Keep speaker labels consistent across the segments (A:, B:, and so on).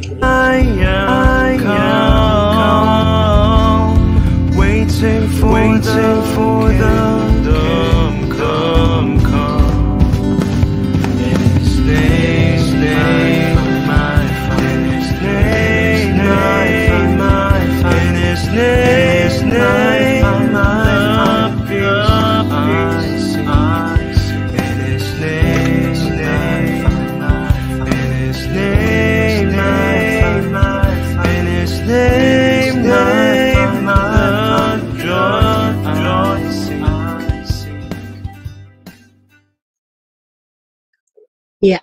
A: I am calm, waiting for the kingdom come. In His name, my in His name, in His name, my peace I see. In His name, in His name, in His name, joy see.
B: Ya,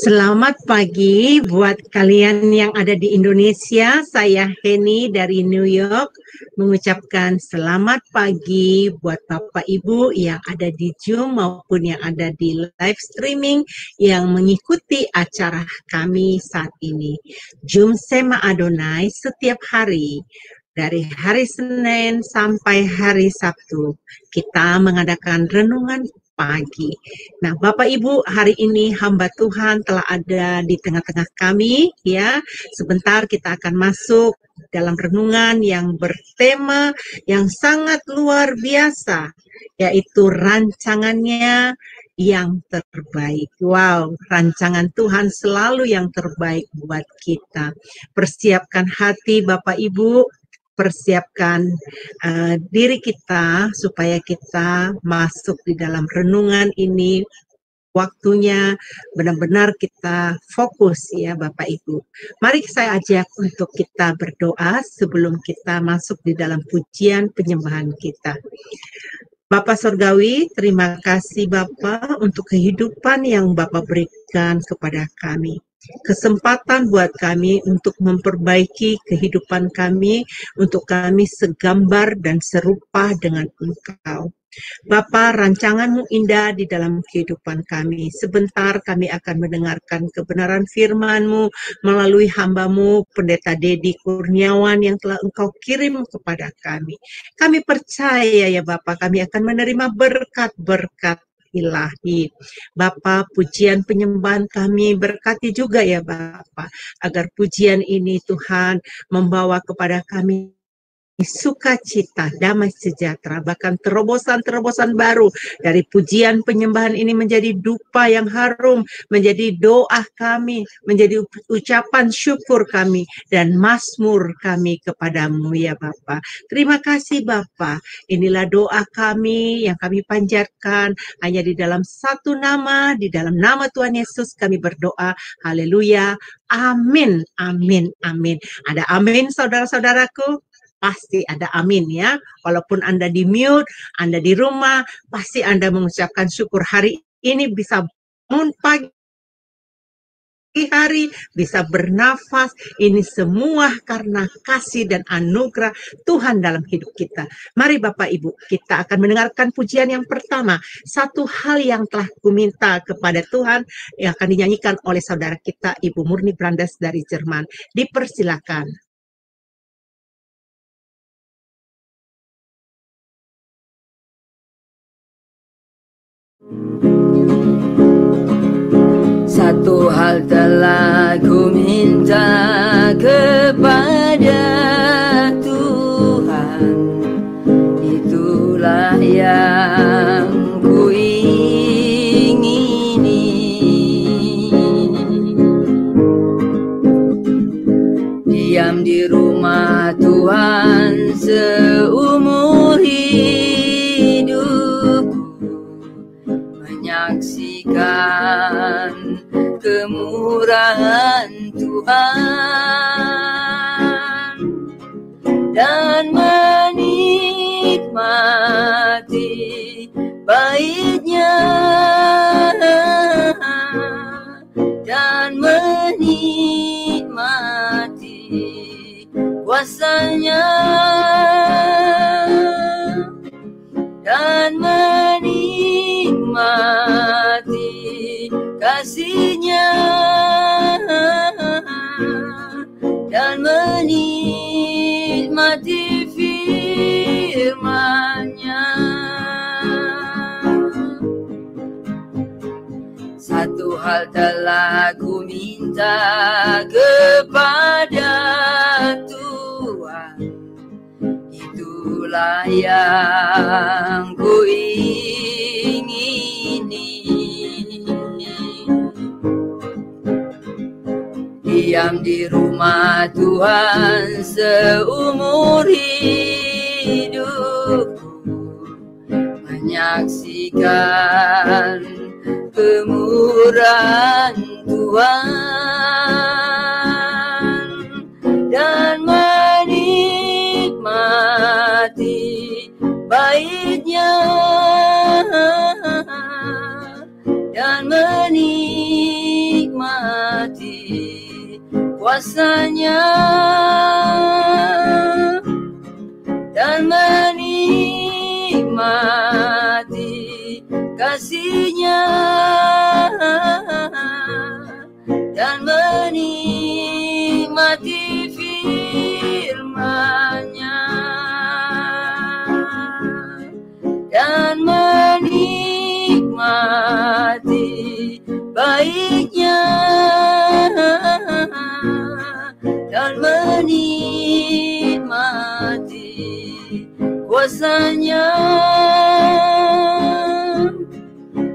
B: selamat pagi buat kalian yang ada di Indonesia. Saya Heni dari New York mengucapkan selamat pagi buat Bapak Ibu yang ada di Zoom maupun yang ada di live streaming yang mengikuti acara kami saat ini. Zoom Sema Adonai setiap hari. Dari hari Senin sampai hari Sabtu, kita mengadakan renungan pagi. Nah, Bapak Ibu, hari ini hamba Tuhan telah ada di tengah-tengah kami, ya. Sebentar kita akan masuk dalam renungan yang bertema yang sangat luar biasa, yaitu rancangannya yang terbaik. Wow, rancangan Tuhan selalu yang terbaik buat kita. Persiapkan hati Bapak Ibu, persiapkan diri kita supaya kita masuk di dalam renungan ini. Waktunya benar-benar kita fokus ya Bapak Ibu. Mari saya ajak untuk kita berdoa sebelum kita masuk di dalam pujian penyembahan kita. Bapak Surgawi, terima kasih Bapak untuk kehidupan yang Bapak berikan kepada kami. Kesempatan buat kami untuk memperbaiki kehidupan kami, untuk kami segambar dan serupa dengan Engkau. Bapa, rancangan-Mu indah di dalam kehidupan kami. Sebentar kami akan mendengarkan kebenaran firman-Mu melalui hamba-Mu, Pendeta Dedi Kurniawan yang telah Engkau kirim kepada kami. Kami percaya ya Bapa, kami akan menerima berkat-berkat ilahi. Bapa, pujian penyembahan kami berkati juga ya Bapa, agar pujian ini Tuhan membawa kepada kami sukacita, damai sejahtera, bahkan terobosan-terobosan baru dari pujian penyembahan ini menjadi dupa yang harum, menjadi doa kami, menjadi ucapan syukur kami dan mazmur kami kepadamu ya Bapa. Terima kasih Bapa. Inilah doa kami yang kami panjatkan hanya di dalam satu nama, di dalam nama Tuhan Yesus kami berdoa. Haleluya. Amin. Amin. Amin. Ada amin saudara-saudaraku? Pasti ada amin ya. Walaupun Anda di mute, Anda di rumah, pasti Anda mengucapkan syukur hari ini bisa bangun pagi hari, bisa bernafas. Ini semua karena kasih dan anugerah Tuhan dalam hidup kita. Mari Bapak Ibu, kita akan mendengarkan pujian yang pertama. Satu hal yang telah kuminta kepada Tuhan yang akan dinyanyikan oleh saudara kita Ibu Murni Brandes dari Jerman. Dipersilakan.
C: Satu hal telah ku minta kepada Tuhan, itulah yang ku ingini. Diam di rumah Tuhan seumur hidupku, menyaksikan kemurahan Tuhan dan menikmati baiknya dan menikmati kuasanya dan menikmati kasih-Nya dan menikmati firman-Nya. Satu hal telah ku minta kepada kepada Tuhan, itulah yang ku ingini. Diam di rumah Tuhan seumur hidupku, menyaksikan kemurahan Tuhan dan menikmati baitnya dan menikmati kuasanya dan menikmati kasih-Nya dan menikmati firman-Nya dan menikmati baiknya dan menikmati kuasanya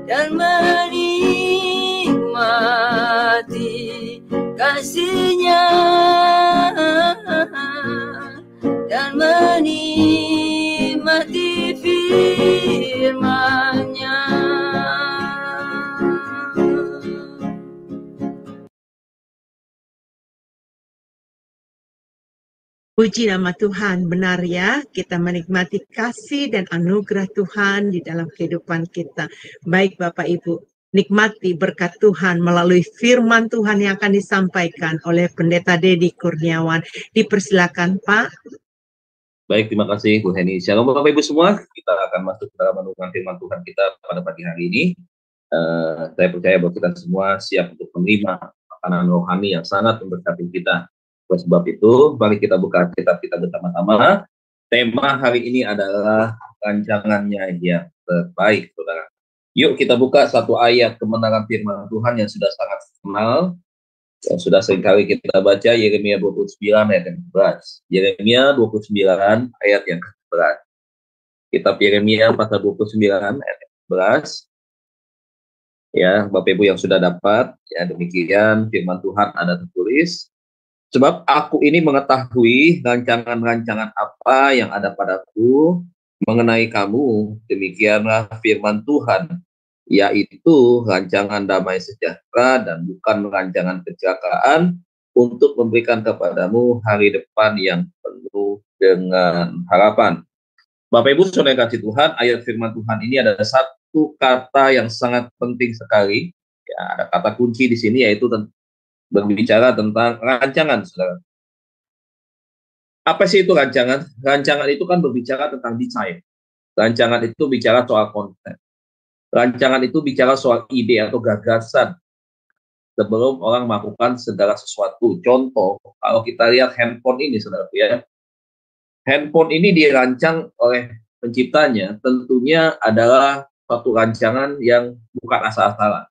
C: dan menikmati kasih-Nya dan menikmati firman-Nya.
B: Puji nama Tuhan, benar ya, kita menikmati kasih dan anugerah Tuhan di dalam kehidupan kita. Baik Bapak Ibu, nikmati berkat Tuhan melalui firman Tuhan yang akan disampaikan oleh Pendeta Dedi Kurniawan. Dipersilakan Pak.
D: Baik, terima kasih Bu Heni. Shalom Bapak Ibu semua, kita akan masuk ke dalam renungan firman Tuhan kita pada pagi hari ini. Saya percaya bahwa kita semua siap untuk menerima makanan rohani yang sangat memberkati kita. Oleh sebab itu, mari kita buka kitab kita bersama-sama. Tema hari ini adalah rancangannya yang terbaik, saudara. Yuk kita buka satu ayat kebenaran firman Tuhan yang sudah sangat terkenal, yang sudah seringkali kita baca, Yeremia 29 ayat yang ke-11. Yeremia 29 ayat yang ke-11. Kitab Yeremia pasal 29 ayat yang ke-11. Ya, Bapak Ibu yang sudah dapat, ya demikian firman Tuhan ada tertulis. Sebab aku ini mengetahui rancangan-rancangan apa yang ada padaku mengenai kamu, demikianlah firman Tuhan, yaitu rancangan damai sejahtera dan bukan rancangan kecelakaan, untuk memberikan kepadamu hari depan yang penuh dengan harapan. Bapak Ibu saudara kasih Tuhan, ayat firman Tuhan ini ada satu kata yang sangat penting sekali. Ya, ada kata kunci di sini, yaitu berbicara tentang rancangan, saudara. Apa sih itu rancangan? Rancangan itu kan berbicara tentang desain. Rancangan itu bicara soal konsep. Rancangan itu bicara soal ide atau gagasan sebelum orang melakukan segala sesuatu. Contoh, kalau kita lihat handphone ini, saudara, ya. Handphone ini dirancang oleh penciptanya, tentunya adalah suatu rancangan yang bukan asal-asalan.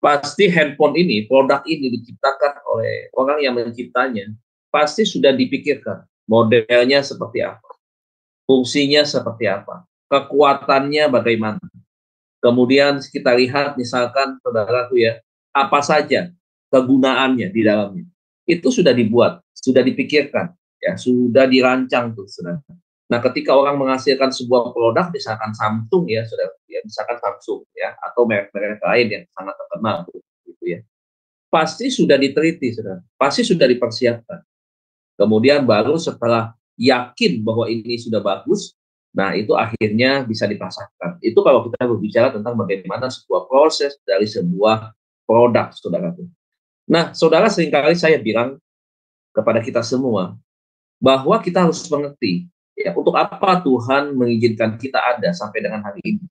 D: Pasti handphone ini, produk ini diciptakan oleh orang yang menciptanya, pasti sudah dipikirkan modelnya seperti apa, fungsinya seperti apa, kekuatannya bagaimana. Kemudian kita lihat misalkan saudara tuh ya, apa saja kegunaannya di dalamnya. Itu sudah dibuat, sudah dipikirkan, ya, sudah dirancang tuh saudara. Nah, ketika orang menghasilkan sebuah produk, misalkan Samsung ya, saudara, ya, misalkan Samsung ya, atau merek-merek lain yang sangat terkenal, gitu ya, pasti sudah diteliti, saudara, pasti sudah dipersiapkan. Kemudian baru setelah yakin bahwa ini sudah bagus, nah itu akhirnya bisa dipasarkan. Itu kalau kita berbicara tentang bagaimana sebuah proses dari sebuah produk, saudara. Nah, saudara, seringkali saya bilang kepada kita semua bahwa kita harus mengerti. Ya, untuk apa Tuhan mengizinkan kita ada sampai dengan hari ini?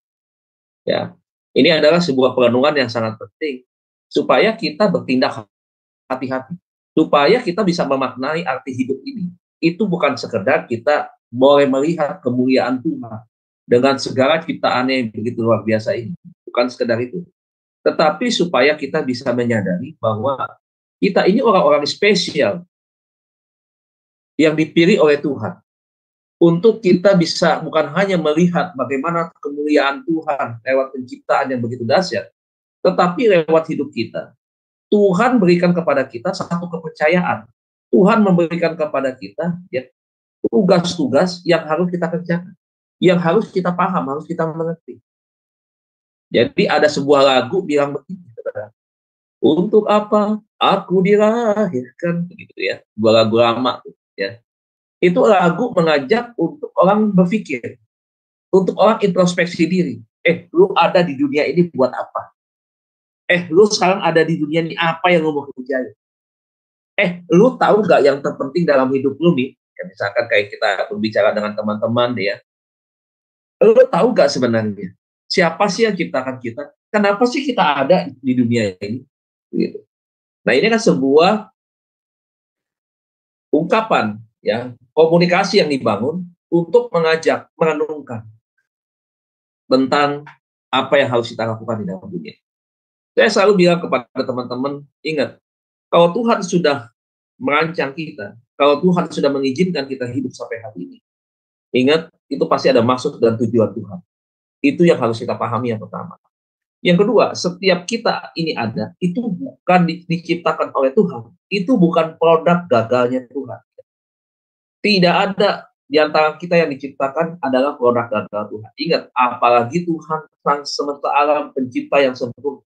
D: Ya, ini adalah sebuah perenungan yang sangat penting supaya kita bertindak hati-hati, supaya kita bisa memaknai arti hidup ini. Itu bukan sekedar kita boleh melihat kemuliaan Tuhan dengan segala ciptaannya yang begitu luar biasa ini, bukan sekedar itu, tetapi supaya kita bisa menyadari bahwa kita ini orang-orang spesial yang dipilih oleh Tuhan untuk kita bisa bukan hanya melihat bagaimana kemuliaan Tuhan lewat penciptaan yang begitu dahsyat, tetapi lewat hidup kita. Tuhan berikan kepada kita satu kepercayaan. Tuhan memberikan kepada kita ya tugas-tugas yang harus kita kerjakan, yang harus kita paham, harus kita mengerti. Jadi ada sebuah lagu bilang begini, saudara. Untuk apa aku dilahirkan, begitu ya. Sebuah lagu lama, ya. Itu lagu mengajak untuk orang berpikir, untuk orang introspeksi diri. Lu ada di dunia ini buat apa? Lu sekarang ada di dunia ini apa yang lu mau kerjain? Lu tahu nggak yang terpenting dalam hidup lu nih? Ya, misalkan kayak kita berbicara dengan teman-teman ya. Lu tahu nggak sebenarnya siapa sih yang ciptakan kita? Kenapa sih kita ada di dunia ini? Gitu. Nah, ini kan sebuah ungkapan ya, komunikasi yang dibangun untuk mengajak, merenungkan tentang apa yang harus kita lakukan di dalam dunia. Saya selalu bilang kepada teman-teman, ingat, kalau Tuhan sudah merancang kita, kalau Tuhan sudah mengizinkan kita hidup sampai hari ini, ingat, itu pasti ada maksud dan tujuan Tuhan. Itu yang harus kita pahami yang pertama. Yang kedua, setiap kita ini ada, itu bukan diciptakan oleh Tuhan. Itu bukan produk gagalnya Tuhan. Tidak ada di antara kita yang diciptakan adalah produk gagal Tuhan. Ingat, apalagi Tuhan sang semesta alam pencipta yang sempurna.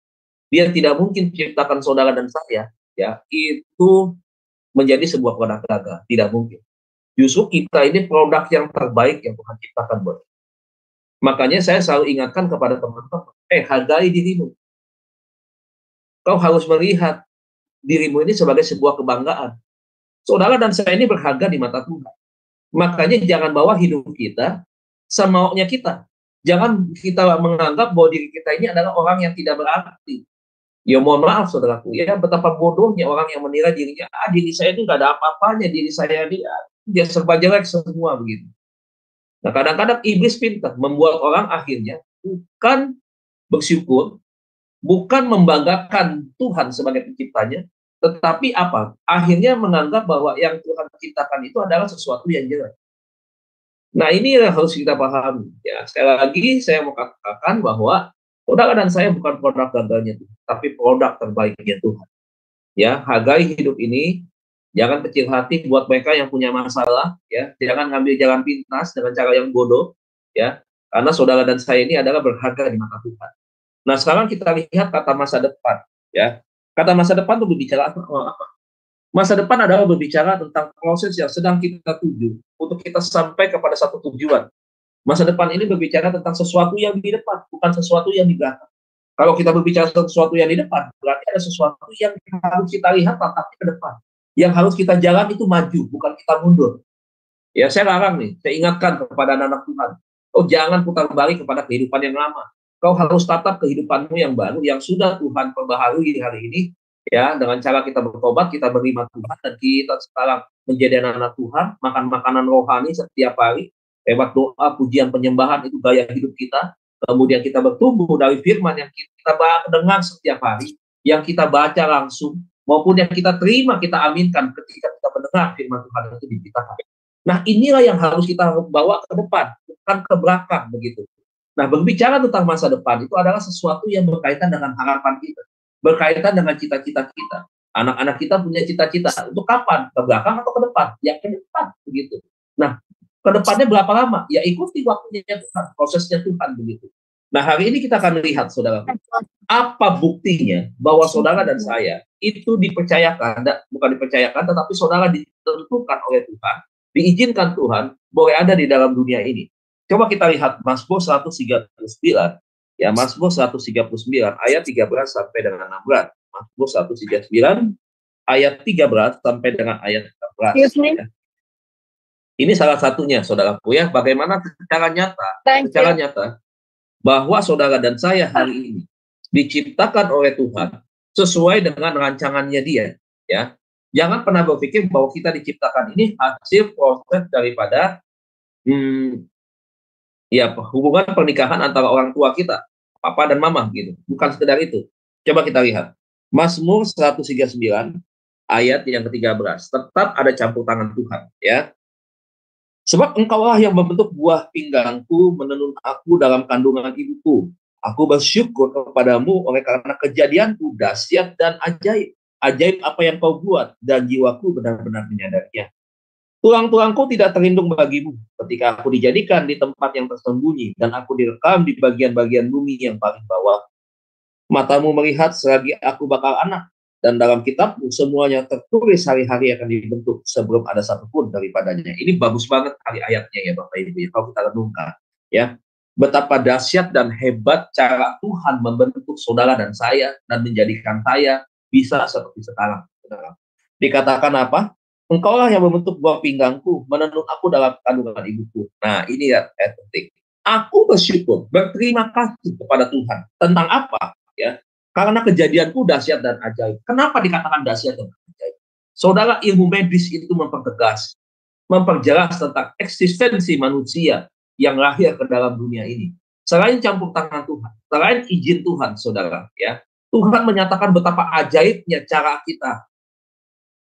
D: Dia tidak mungkin menciptakan saudara dan saya, ya, itu menjadi sebuah produk gagal. Tidak mungkin. Justru kita ini produk yang terbaik yang Tuhan ciptakan buat kita. Makanya saya selalu ingatkan kepada teman-teman, hargai dirimu. Kau harus melihat dirimu ini sebagai sebuah kebanggaan. Saudara dan saya ini berharga di mata Tuhan. Makanya jangan bawa hidup kita semaunya kita. Jangan kita menganggap bahwa diri kita ini adalah orang yang tidak berarti. Ya mohon maaf saudaraku, ya betapa bodohnya orang yang menilai dirinya, diri saya ini nggak ada apa-apanya, diri saya dia serba jelek semua begitu. Nah, kadang-kadang iblis pintar membuat orang akhirnya bukan bersyukur, bukan membanggakan Tuhan sebagai penciptanya, tetapi apa? Akhirnya menganggap bahwa yang Tuhan ciptakan itu adalah sesuatu yang jelek. Nah, ini yang harus kita pahami. Ya, sekali lagi saya mau katakan bahwa saudara dan saya bukan produk gagalnya Tuhan, tapi produk terbaiknya Tuhan. Ya, hargai hidup ini. Jangan kecil hati buat mereka yang punya masalah, ya. Jangan ngambil jalan pintas dengan cara yang bodoh, ya. Karena saudara dan saya ini adalah berharga di mata Tuhan. Nah, sekarang kita lihat kata masa depan, ya. Kata masa depan itu berbicara apa? Masa depan adalah berbicara tentang proses yang sedang kita tuju untuk kita sampai kepada satu tujuan. Masa depan ini berbicara tentang sesuatu yang di depan, bukan sesuatu yang di belakang. Kalau kita berbicara tentang sesuatu yang di depan, berarti ada sesuatu yang harus kita lihat tatapnya ke depan. Yang harus kita jalan itu maju, bukan kita mundur. Ya, saya larang nih, saya ingatkan kepada anak-anak Tuhan. Jangan putar balik kepada kehidupan yang lama. Kau harus tatap kehidupanmu yang baru, yang sudah Tuhan perbaharui hari ini, ya, dengan cara kita bertobat, kita menerima Tuhan, dan kita sekarang menjadi anak-anak Tuhan, makan makanan rohani setiap hari, lewat doa, pujian, penyembahan, itu gaya hidup kita. Kemudian kita bertumbuh dari firman yang kita dengar setiap hari, yang kita baca langsung, maupun yang kita terima, kita aminkan ketika kita mendengar firman Tuhan itu diberitakan. Nah, inilah yang harus kita bawa ke depan, bukan ke belakang begitu. Nah, berbicara tentang masa depan itu adalah sesuatu yang berkaitan dengan harapan kita, berkaitan dengan cita-cita kita. Anak-anak kita punya cita-cita. Untuk kapan? Ke belakang atau ke depan? Ya ke depan begitu. Nah, ke depannya berapa lama? Ya ikuti waktunya Tuhan, prosesnya Tuhan begitu. Nah, hari ini kita akan lihat, saudara, apa buktinya bahwa saudara dan saya itu dipercayakan, bukan dipercayakan, tetapi saudara ditentukan oleh Tuhan, diizinkan Tuhan boleh ada di dalam dunia ini. Coba kita lihat Mazmur 139, ya, Mazmur 139 ayat 13 sampai dengan 16. Mazmur 139 ayat 13 sampai dengan ayat 14. Ya. Ini salah satunya, saudaraku, ya, bagaimana secara nyata bahwa saudara dan saya hari ini diciptakan oleh Tuhan sesuai dengan rancangannya Dia, ya. Jangan pernah berpikir bahwa kita diciptakan ini hasil proses daripada hubungan pernikahan antara orang tua kita, papa dan mama gitu. Bukan sekedar itu. Coba kita lihat Mazmur 139 ayat yang ke-13. Tetap ada campur tangan Tuhan, ya. Sebab engkaulah yang membentuk buah pinggangku, menenun aku dalam kandungan ibuku. Aku bersyukur kepadamu oleh karena kejadianku dahsyat dan ajaib. Ajaib apa yang kau buat, dan jiwaku benar-benar menyadarinya. Tulang-tulangku tidak terlindung bagimu ketika aku dijadikan di tempat yang tersembunyi, dan aku direkam di bagian-bagian bumi yang paling bawah. Matamu melihat selagi aku bakal anak, dan dalam kitabmu semuanya tertulis hari-hari akan dibentuk sebelum ada satupun daripadanya. Ini bagus banget kali ayatnya ya Bapak Ibu ya, kalau kita renungkan ya. Betapa dahsyat dan hebat cara Tuhan membentuk saudara dan saya dan menjadikan saya bisa seperti sekarang. Dikatakan apa? Engkaulah yang membentuk buah pinggangku, menenun aku dalam kandungan ibuku. Nah ini ya penting. Aku bersyukur, berterima kasih kepada Tuhan. Tentang apa? Ya, karena kejadianku dahsyat dan ajaib. Kenapa dikatakan dahsyat dan ajaib? Saudara, ilmu medis itu mempertegas, memperjelas tentang eksistensi manusia yang lahir ke dalam dunia ini. Selain campur tangan Tuhan, selain izin Tuhan, saudara, ya, Tuhan menyatakan betapa ajaibnya cara kita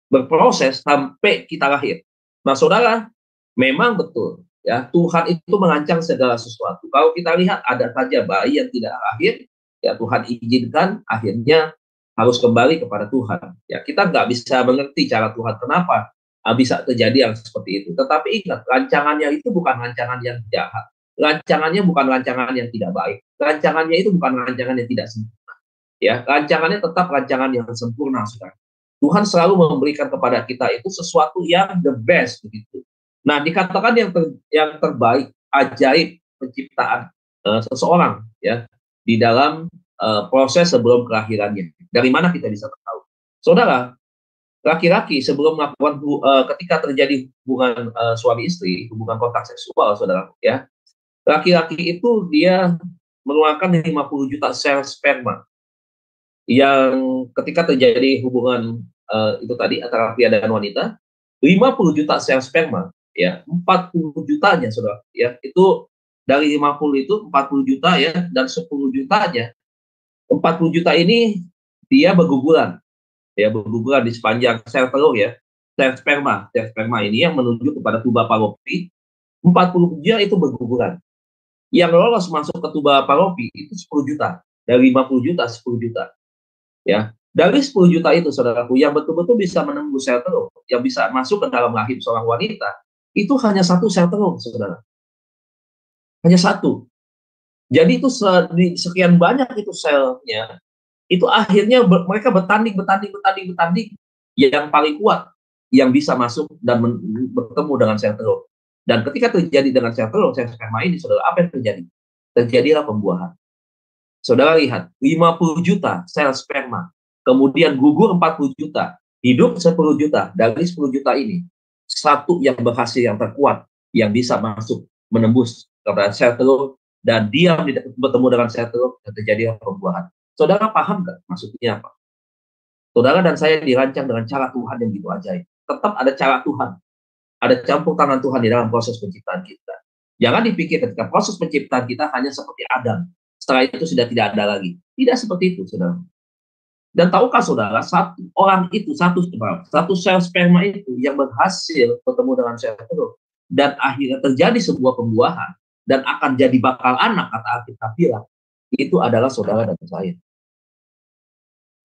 D: berproses sampai kita lahir. Nah, saudara, memang betul, ya, Tuhan itu merancang segala sesuatu. Kalau kita lihat ada saja bayi yang tidak lahir, ya Tuhan izinkan, akhirnya harus kembali kepada Tuhan. Ya, kita nggak bisa mengerti cara Tuhan kenapa bisa terjadi yang seperti itu. Tetapi ingat, rancangannya itu bukan rancangan yang jahat. Rancangannya bukan rancangan yang tidak baik. Rancangannya itu bukan rancangan yang tidak sempurna. Ya, rancangannya tetap rancangan yang sempurna, saudara. Tuhan selalu memberikan kepada kita itu sesuatu yang the best begitu. Nah, dikatakan yang terbaik, ajaib penciptaan seseorang ya di dalam proses sebelum kelahirannya. Dari mana kita bisa tahu? Saudara, laki-laki sebelum melakukan ketika terjadi hubungan suami istri, hubungan kontak seksual, saudara, ya, laki-laki itu dia mengeluarkan 50 juta sel sperma yang ketika terjadi hubungan itu tadi antara pria dan wanita, 50 juta sel sperma, ya, 40 jutanya, saudara, ya, itu dari 50 itu 40 juta ya, dan 10 jutanya, 40 juta ini dia berguguran, ya, berguguran di sepanjang sel telur ya, sel sperma ini yang menuju kepada tuba Fallopi. 40 juta itu berguguran. Yang lolos masuk ke tuba Fallopi itu 10 juta. Dari 50 juta, 10 juta. Ya, dari 10 juta itu, saudaraku, yang betul-betul bisa menembus sel telur, yang bisa masuk ke dalam rahim seorang wanita, itu hanya satu sel telur, saudara. Hanya satu. Jadi itu sekian banyak itu selnya, itu akhirnya mereka bertanding, yang paling kuat, yang bisa masuk dan bertemu dengan sel telur. Dan ketika terjadi dengan sel telur, sel sperma ini, saudara, apa yang terjadi? Terjadilah pembuahan. Saudara lihat, 50 juta sel sperma, kemudian gugur 40 juta, hidup 10 juta, dari 10 juta ini, satu yang berhasil, yang terkuat, yang bisa masuk, menembus kepada sel telur, dan dia bertemu dengan sel telur, dan terjadi pembuahan. Saudara paham nggak maksudnya apa? Saudara dan saya dirancang dengan cara Tuhan yang begitu ajaib. Tetap ada cara Tuhan, ada campur tangan Tuhan di dalam proses penciptaan kita. Jangan dipikir ketika proses penciptaan kita hanya seperti Adam, setelah itu sudah tidak ada lagi. Tidak seperti itu, saudara. Dan tahukah saudara, satu orang itu, satu sel sperma itu yang berhasil bertemu dengan sel telur, dan akhirnya terjadi sebuah pembuahan, dan akan jadi bakal anak, kata Alkitab bilang, itu adalah saudara dan saya.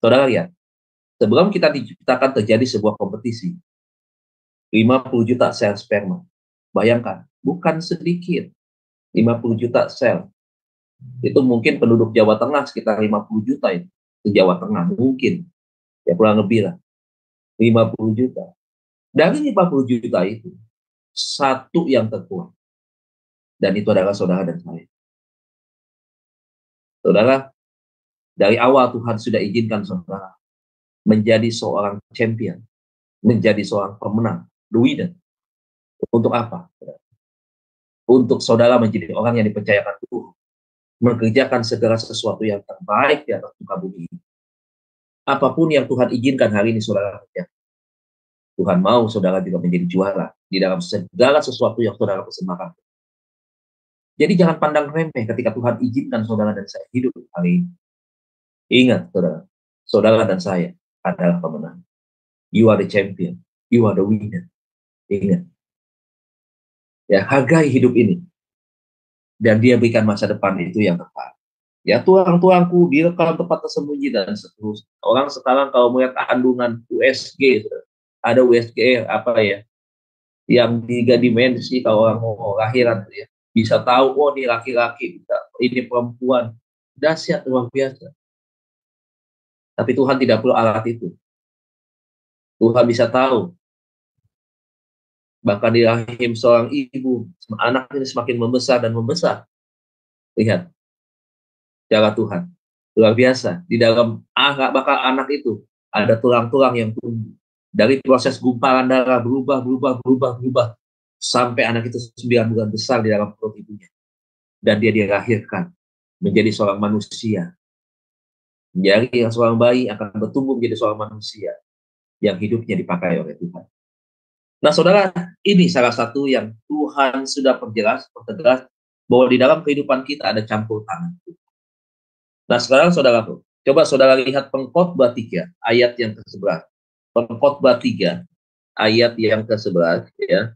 D: Saudara lihat, sebelum kita diciptakan terjadi sebuah kompetisi, 50 juta sel sperma. Bayangkan, bukan sedikit. 50 juta sel. Itu mungkin penduduk Jawa Tengah sekitar 50 juta itu. Di Jawa Tengah mungkin. Ya kurang lebih lah. 50 juta. Dari 50 juta itu, satu yang terkuat. Dan itu adalah saudara dan saya. Saudara, dari awal Tuhan sudah izinkan saudara menjadi seorang champion, menjadi seorang pemenang, the winner. Untuk apa? Untuk saudara menjadi orang yang dipercayakan Tuhan, mengerjakan segala sesuatu yang terbaik di atas muka bumi. Apapun yang Tuhan izinkan hari ini saudara kerjakan, Tuhan mau saudara juga menjadi juara di dalam segala sesuatu yang saudara persembahkan. Jadi jangan pandang remeh ketika Tuhan izinkan saudara dan saya hidup hari ini. Ingat, saudara, saudara dan saya adalah pemenang. You are the champion. You are the winner. Ingat. Ya, hargai hidup ini. Dan dia berikan masa depan itu yang tepat. Ya, tulang-tulangku direkam tempat tersembunyi dan seterusnya. Orang sekarang kalau melihat kandungan USG, ada USG apa ya, yang 3 dimensi kalau orang mau lahiran ya, bisa tahu, oh ini laki-laki, ini perempuan, dahsyat luar biasa. Tapi Tuhan tidak perlu alat itu. Tuhan bisa tahu. Bahkan di rahim seorang ibu, anak ini semakin membesar dan membesar. Lihat, cara Tuhan luar biasa. Di dalam bakal anak itu ada tulang-tulang yang tumbuh. Dari proses gumpalan darah berubah sampai anak itu 9 bulan besar di dalam perut ibunya. Dan dia dilahirkan menjadi seorang manusia. Menjadi seorang bayi akan bertumbuh menjadi seorang manusia yang hidupnya dipakai oleh Tuhan. Nah, saudara, ini salah satu yang Tuhan sudah pertegas bahwa di dalam kehidupan kita ada campur tangan. Nah, sekarang saudaraku, coba saudara lihat Pengkhotbah 3 ayat yang ke-11. Pengkhotbah 3 ayat yang ke-11 ya.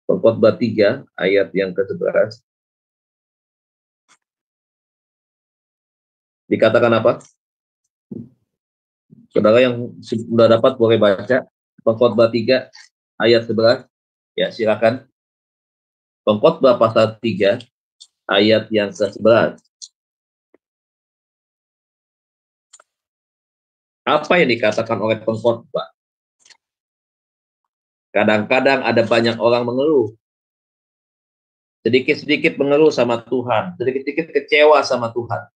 D: Pengkhotbah 3 ayat yang ke-11. Dikatakan apa? Saudara yang sudah dapat boleh baca Pengkhotbah 3 ayat 11. Ya, silakan. Pengkhotbah pasal 3 ayat yang ke-11. Apa yang dikatakan oleh pengkhotbah? Kadang-kadang ada banyak orang mengeluh. Sedikit-sedikit mengeluh sama Tuhan. Sedikit-sedikit kecewa sama Tuhan.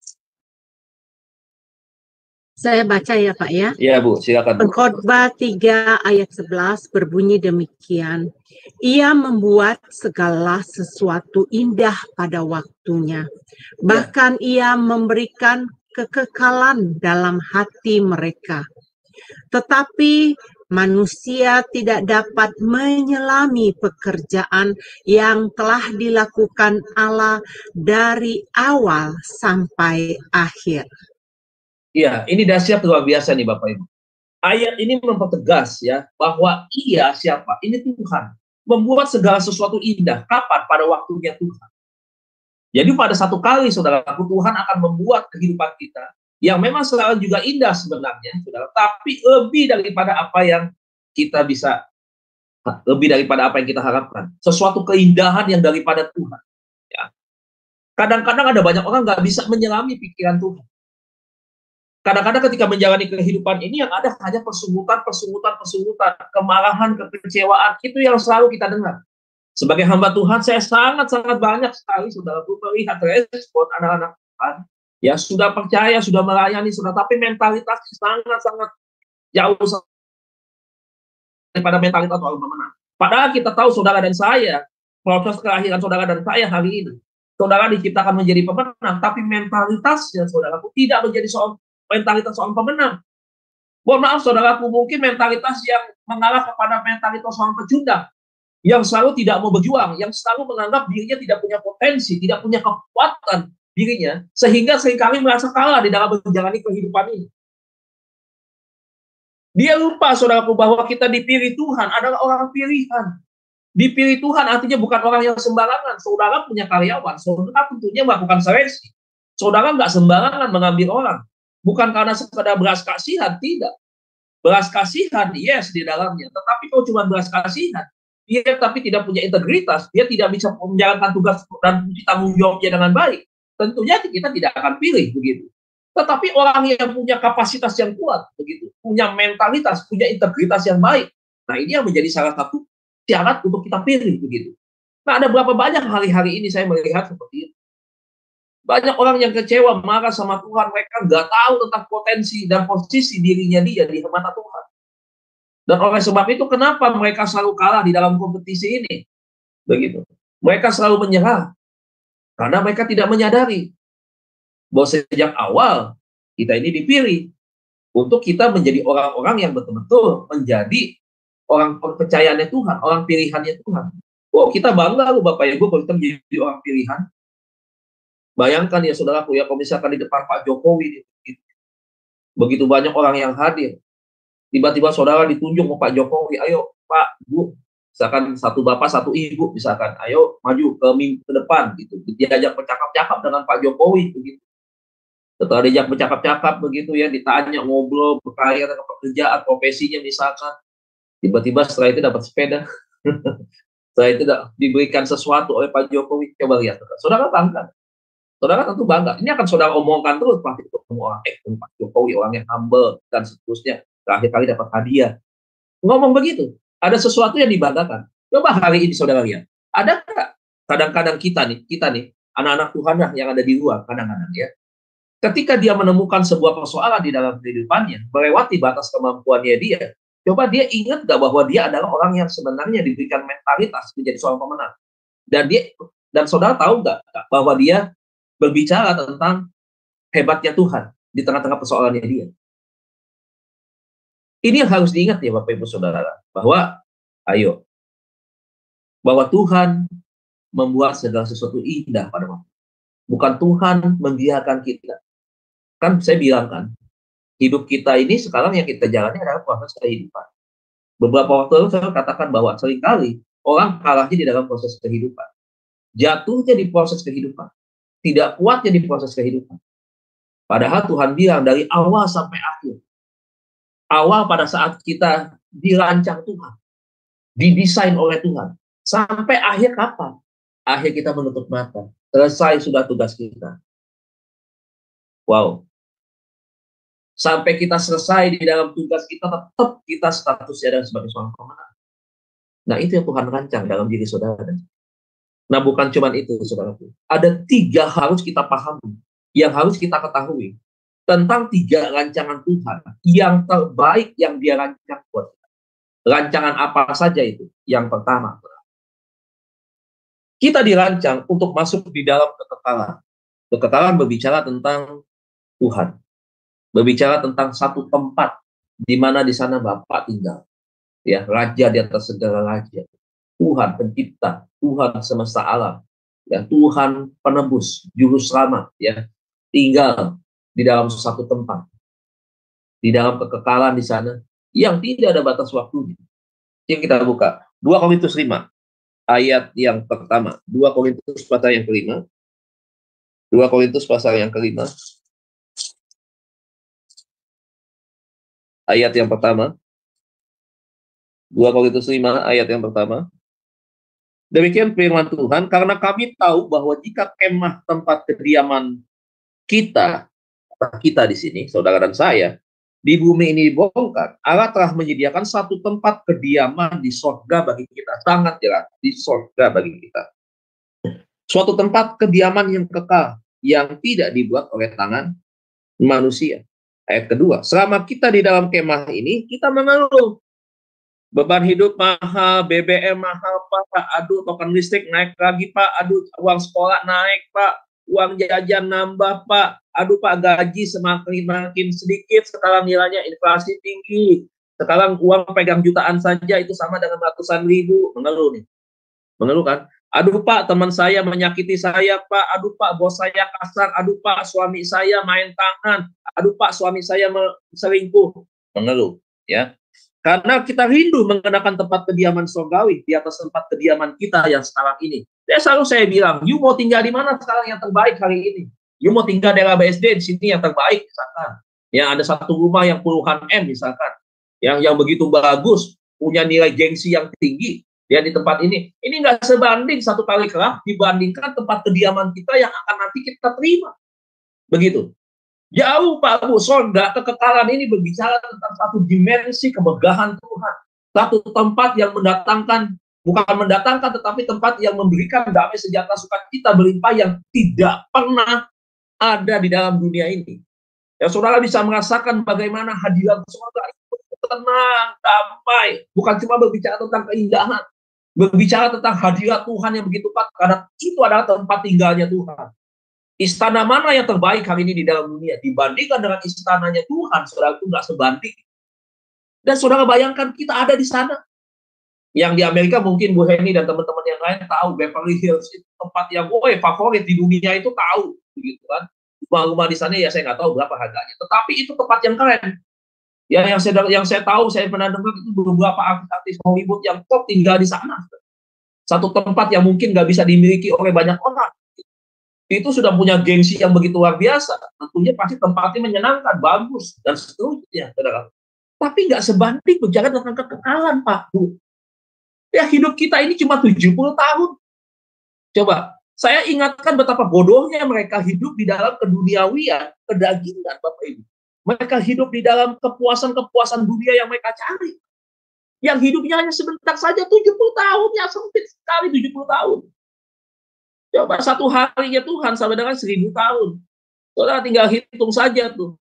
B: Saya baca ya Pak ya.
D: Iya Bu, silakan.
B: Pengkhotbah 3 ayat 11 berbunyi demikian. Ia membuat segala sesuatu indah pada waktunya. Bahkan ia memberikan kekekalan dalam hati mereka. Tetapi manusia tidak dapat menyelami pekerjaan yang telah dilakukan Allah dari awal sampai akhir.
D: Iya, ini dahsyat luar biasa nih Bapak Ibu. Ayat ini mempertegas ya bahwa ia siapa? Ini Tuhan. Membuat segala sesuatu indah. Kapan? Pada waktunya Tuhan. Jadi pada satu kali saudaraku, Tuhan akan membuat kehidupan kita yang memang selalu juga indah sebenarnya, saudara, tapi lebih daripada apa yang kita bisa, lebih daripada apa yang kita harapkan. Sesuatu keindahan yang daripada Tuhan. Ya. Kadang-kadang ada banyak orang nggak bisa menyelami pikiran Tuhan. Kadang-kadang ketika menjalani kehidupan ini yang ada hanya persungutan, kemarahan, kekecewaan, itu yang selalu kita dengar. Sebagai hamba Tuhan, saya sangat-sangat banyak sekali, saudaraku, melihat respon anak-anak Tuhan, ya sudah percaya, sudah melayani, sudah, tapi mentalitasnya sangat-sangat jauh daripada mentalitas orang pemenang. Padahal kita tahu saudara dan saya, proses kelahiran saudara dan saya hari ini, saudara diciptakan menjadi pemenang, tapi mentalitasnya saudaraku tidak menjadi mentalitas seorang pemenang. Mohon maaf saudaraku, mungkin mentalitas yang mengarah kepada mentalitas seorang pecundang, yang selalu tidak mau berjuang, yang selalu menganggap dirinya tidak punya potensi, tidak punya kekuatan dirinya, sehingga seringkali merasa kalah di dalam menjalani kehidupan ini. Dia lupa saudaraku bahwa kita dipilih Tuhan adalah orang pilihan. Dipilih Tuhan artinya bukan orang yang sembarangan. Saudara punya karyawan, saudara tentunya melakukan seleksi. Saudara nggak sembarangan mengambil orang. Bukan karena sekadar belas kasihan, tidak. Belas kasihan, yes, di dalamnya. Tetapi kalau cuma belas kasihan, dia tapi tidak punya integritas, dia tidak bisa menjalankan tugas dan tanggung jawabnya dengan baik, tentunya kita tidak akan pilih begitu. Tetapi orang yang punya kapasitas yang kuat, begitu, punya mentalitas, punya integritas yang baik, nah ini yang menjadi salah satu syarat untuk kita pilih begitu. Nah, ada berapa banyak hari-hari ini saya melihat seperti itu. Banyak orang yang kecewa, marah sama Tuhan, mereka nggak tahu tentang potensi dan posisi dirinya dia di mata Tuhan. Dan oleh sebab itu, kenapa mereka selalu kalah di dalam kompetisi ini? Begitu. Mereka selalu menyerah. Karena mereka tidak menyadari bahwa sejak awal kita ini dipilih untuk kita menjadi orang-orang yang betul-betul menjadi orang kepercayaannya Tuhan, orang pilihannya Tuhan. Oh, kita bangga loh Bapak Ibu kalau kita menjadi orang pilihan. Bayangkan ya saudaraku ya, kalau misalkan di depan Pak Jokowi, begitu banyak orang yang hadir. Tiba-tiba saudara ditunjuk sama Pak Jokowi, ayo Pak, Bu, misalkan satu bapak, satu ibu, misalkan, ayo maju ke depan, gitu. Diajak bercakap-cakap dengan Pak Jokowi, begitu. Setelah diajak bercakap-cakap begitu ya, ditanya, ngobrol, berkaya tentang pekerjaan, profesinya misalkan, tiba-tiba setelah itu dapat sepeda. Setelah itu diberikan sesuatu oleh Pak Jokowi, coba lihat, saudara bangga. Saudara tentu bangga. Ini akan saudara omongkan terus pasti ketemu orang, Pak Jokowi orang yang humble dan seterusnya. Terakhir kali dapat hadiah. Ngomong begitu, ada sesuatu yang dibanggakan. Coba hari ini saudara lihat, ada nggak kadang-kadang kita nih, anak-anak Tuhan yang ada di luar, kadang-kadang ya, ketika dia menemukan sebuah persoalan di dalam kehidupannya, melewati batas kemampuannya dia, coba dia ingat nggak bahwa dia adalah orang yang sebenarnya diberikan mentalitas menjadi seorang pemenang. Dan saudara tahu nggak bahwa dia berbicara tentang hebatnya Tuhan di tengah-tengah persoalannya dia. Ini yang harus diingat ya Bapak Ibu Saudara, bahwa bahwa Tuhan membuat segala sesuatu indah pada waktu. Bukan Tuhan membiarkan kita. Kan saya bilang kan, hidup kita ini sekarang yang kita jalani adalah proses kehidupan. Beberapa waktu lalu saya katakan bahwa seringkali orang kalahnya di dalam proses kehidupan. Jatuhnya di proses kehidupan. Tidak kuatnya di proses kehidupan. Padahal Tuhan bilang dari awal sampai akhir. Awal pada saat kita dirancang Tuhan. Didesain oleh Tuhan. Sampai akhir kapan? Akhir kita menutup mata. Selesai sudah tugas kita. Wow. Sampai kita selesai di dalam tugas kita, tetap kita statusnya adalah sebagai seorang pemenang. Nah, itu yang Tuhan rancang dalam diri saudara. Nah, bukan cuma itu, saudaraku. Ada 3 harus kita pahami, yang harus kita ketahui tentang 3 rancangan Tuhan yang terbaik yang dia rancang buat kita. Rancangan apa saja itu? Yang pertama, kita dirancang untuk masuk di dalam kekekalan. Kekekalan berbicara tentang Tuhan. Berbicara tentang satu tempat di mana di sana Bapa tinggal. Ya, raja di atas segala raja. Tuhan pencipta, Tuhan semesta alam, ya, Tuhan penebus, juru selamat, ya, tinggal di dalam satu tempat, di dalam kekekalan di sana, yang tidak ada batas waktunya. Yang kita buka, 2 Korintus 5, ayat yang pertama, 2 Korintus pasal yang kelima, 2 Korintus pasal yang kelima, ayat yang pertama, 2 Korintus 5, ayat yang pertama. Demikian firman Tuhan, karena kami tahu bahwa jika kemah tempat kediaman kita di sini, saudara dan saya, di bumi ini dibongkar, Allah telah menyediakan satu tempat kediaman di surga bagi kita. Sangat jelas, di surga bagi kita. Suatu tempat kediaman yang kekal, yang tidak dibuat oleh tangan manusia. Ayat kedua, selama kita di dalam kemah ini, kita mengeluh. Beban hidup mahal, BBM mahal, Pak. Aduh, token listrik naik lagi, Pak. Aduh, uang sekolah naik, Pak. Uang jajan nambah, Pak. Aduh, Pak, gaji semakin sedikit. Sekarang nilainya inflasi tinggi. Sekarang uang pegang jutaan saja itu sama dengan ratusan ribu. Mengeluh nih. Mengeluh kan? Aduh, Pak, teman saya menyakiti saya, Pak. Aduh, Pak, bos saya kasar. Aduh, Pak, suami saya main tangan. Aduh, Pak, suami saya selingkuh. Mengeluh, ya. Karena kita rindu mengenakan tempat kediaman surgawi di atas tempat kediaman kita yang sekarang ini. Selalu saya bilang, you mau tinggal di mana sekarang yang terbaik hari ini? You mau tinggal di daerah BSD, di sini yang terbaik misalkan. Yang ada satu rumah yang puluhan M misalkan. Yang begitu bagus, punya nilai gengsi yang tinggi. Dan di tempat ini nggak sebanding 1 kali kerap dibandingkan tempat kediaman kita yang akan nanti kita terima. Begitu. Jauh Pak Bu, surga kekekalan ini berbicara tentang satu dimensi kemegahan Tuhan. Satu tempat yang bukan mendatangkan, tetapi tempat yang memberikan damai sejahtera sukacita berlimpah yang tidak pernah ada di dalam dunia ini. Ya, saudara bisa merasakan bagaimana hadirat surga itu tenang, damai. Bukan cuma berbicara tentang keindahan, berbicara tentang hadirat Tuhan yang begitu kuat, karena itu adalah tempat tinggalnya Tuhan. Istana mana yang terbaik hari ini di dalam dunia dibandingkan dengan istananya Tuhan, saudara, itu nggak sebanding. Dan saudara bayangkan kita ada di sana. Yang di Amerika mungkin Bu Heni dan teman-teman yang lain tahu Beverly Hills itu tempat yang favorit di dunia itu tahu, begitu kan? Rumah-rumah di sana ya saya nggak tahu berapa harganya, tetapi itu tempat yang keren. Ya, yang saya tahu, saya pernah dengar itu beberapa artis Hollywood yang top tinggal di sana. Satu tempat yang mungkin nggak bisa dimiliki oleh banyak orang. Itu sudah punya gengsi yang begitu luar biasa. Tentunya pasti tempatnya menyenangkan, bagus, dan seterusnya, saudara. Tapi nggak sebanding berjalan dengan kekekalan, Pak, Bu. Ya, hidup kita ini cuma 70 tahun. Coba, saya ingatkan betapa bodohnya mereka hidup di dalam keduniawian, kedagingan, Bapak Ibu. Mereka hidup di dalam kepuasan-kepuasan dunia yang mereka cari. Yang hidupnya hanya sebentar saja, 70 tahun, ya sempit sekali 70 tahun. Coba satu harinya Tuhan sampai dengan 1000 tahun. Saudara tinggal hitung saja tuh.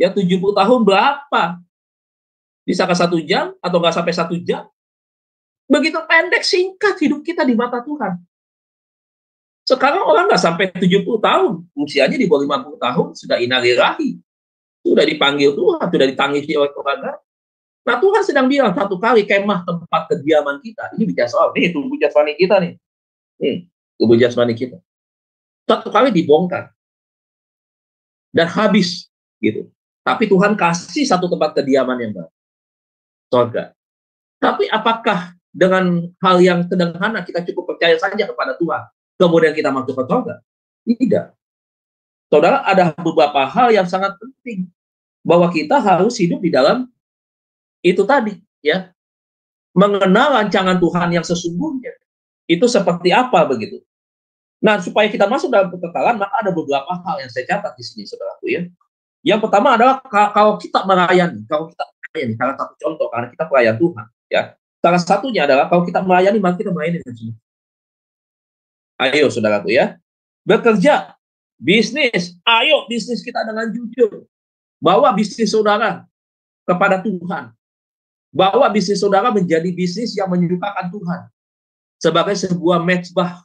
D: Ya 70 tahun berapa? Bisakah 1 jam atau nggak sampai 1 jam? Begitu pendek, singkat hidup kita di mata Tuhan. Sekarang orang nggak sampai 70 tahun. Usianya di bawah 50 tahun sudah inalirahi. Sudah dipanggil Tuhan, sudah ditangisi oleh keluarga. Nah, Tuhan sedang bilang satu kali kemah tempat kediaman kita. Ini bicara soal, nih tubuh jasmani kita nih. Tubuh jasmani kita. Satu kali dibongkar. Dan habis. Gitu. Tapi Tuhan kasih satu tempat kediaman yang baru. Surga. Tapi apakah dengan hal yang sederhana kita cukup percaya saja kepada Tuhan? Kemudian kita masuk ke surga? Tidak. Saudara, ada beberapa hal yang sangat penting. Bahwa kita harus hidup di dalam itu tadi, ya, mengenal rancangan Tuhan yang sesungguhnya. Itu seperti apa begitu? Nah, supaya kita masuk dalam kekekalan, maka ada beberapa hal yang saya catat di sini, saudaraku, ya. Yang pertama adalah kalau kita melayani, salah satu contoh karena kita pelayan Tuhan, ya. Salah satunya adalah kalau kita melayani, maka kita melayani dengan sungguh. Ayo, saudaraku, ya, bekerja, bisnis, ayo bisnis kita dengan jujur. Bawa bisnis saudara kepada Tuhan. Bawa bisnis saudara menjadi bisnis yang menyukakan Tuhan. Sebagai sebuah mezbah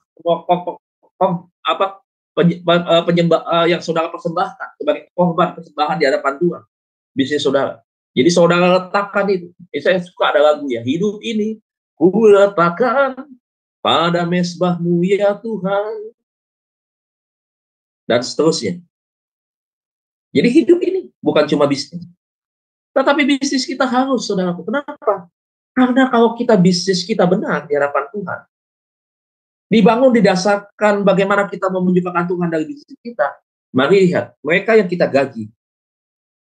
D: yang saudara persembahkan sebagai korban persembahan di hadapan Tuhan. Bisnis saudara. Jadi saudara letakkan itu. Saya suka ada lagu ya. Hidup ini ku letakkan pada mezbahmu ya Tuhan. Dan seterusnya. Jadi hidup ini bukan cuma bisnis. Tetapi bisnis kita harus, saudara. Kenapa? Karena kalau kita bisnis kita benar di hadapan Tuhan, dibangun didasarkan bagaimana kita memuliakan Tuhan dari bisnis kita. Mari lihat, mereka yang kita gaji,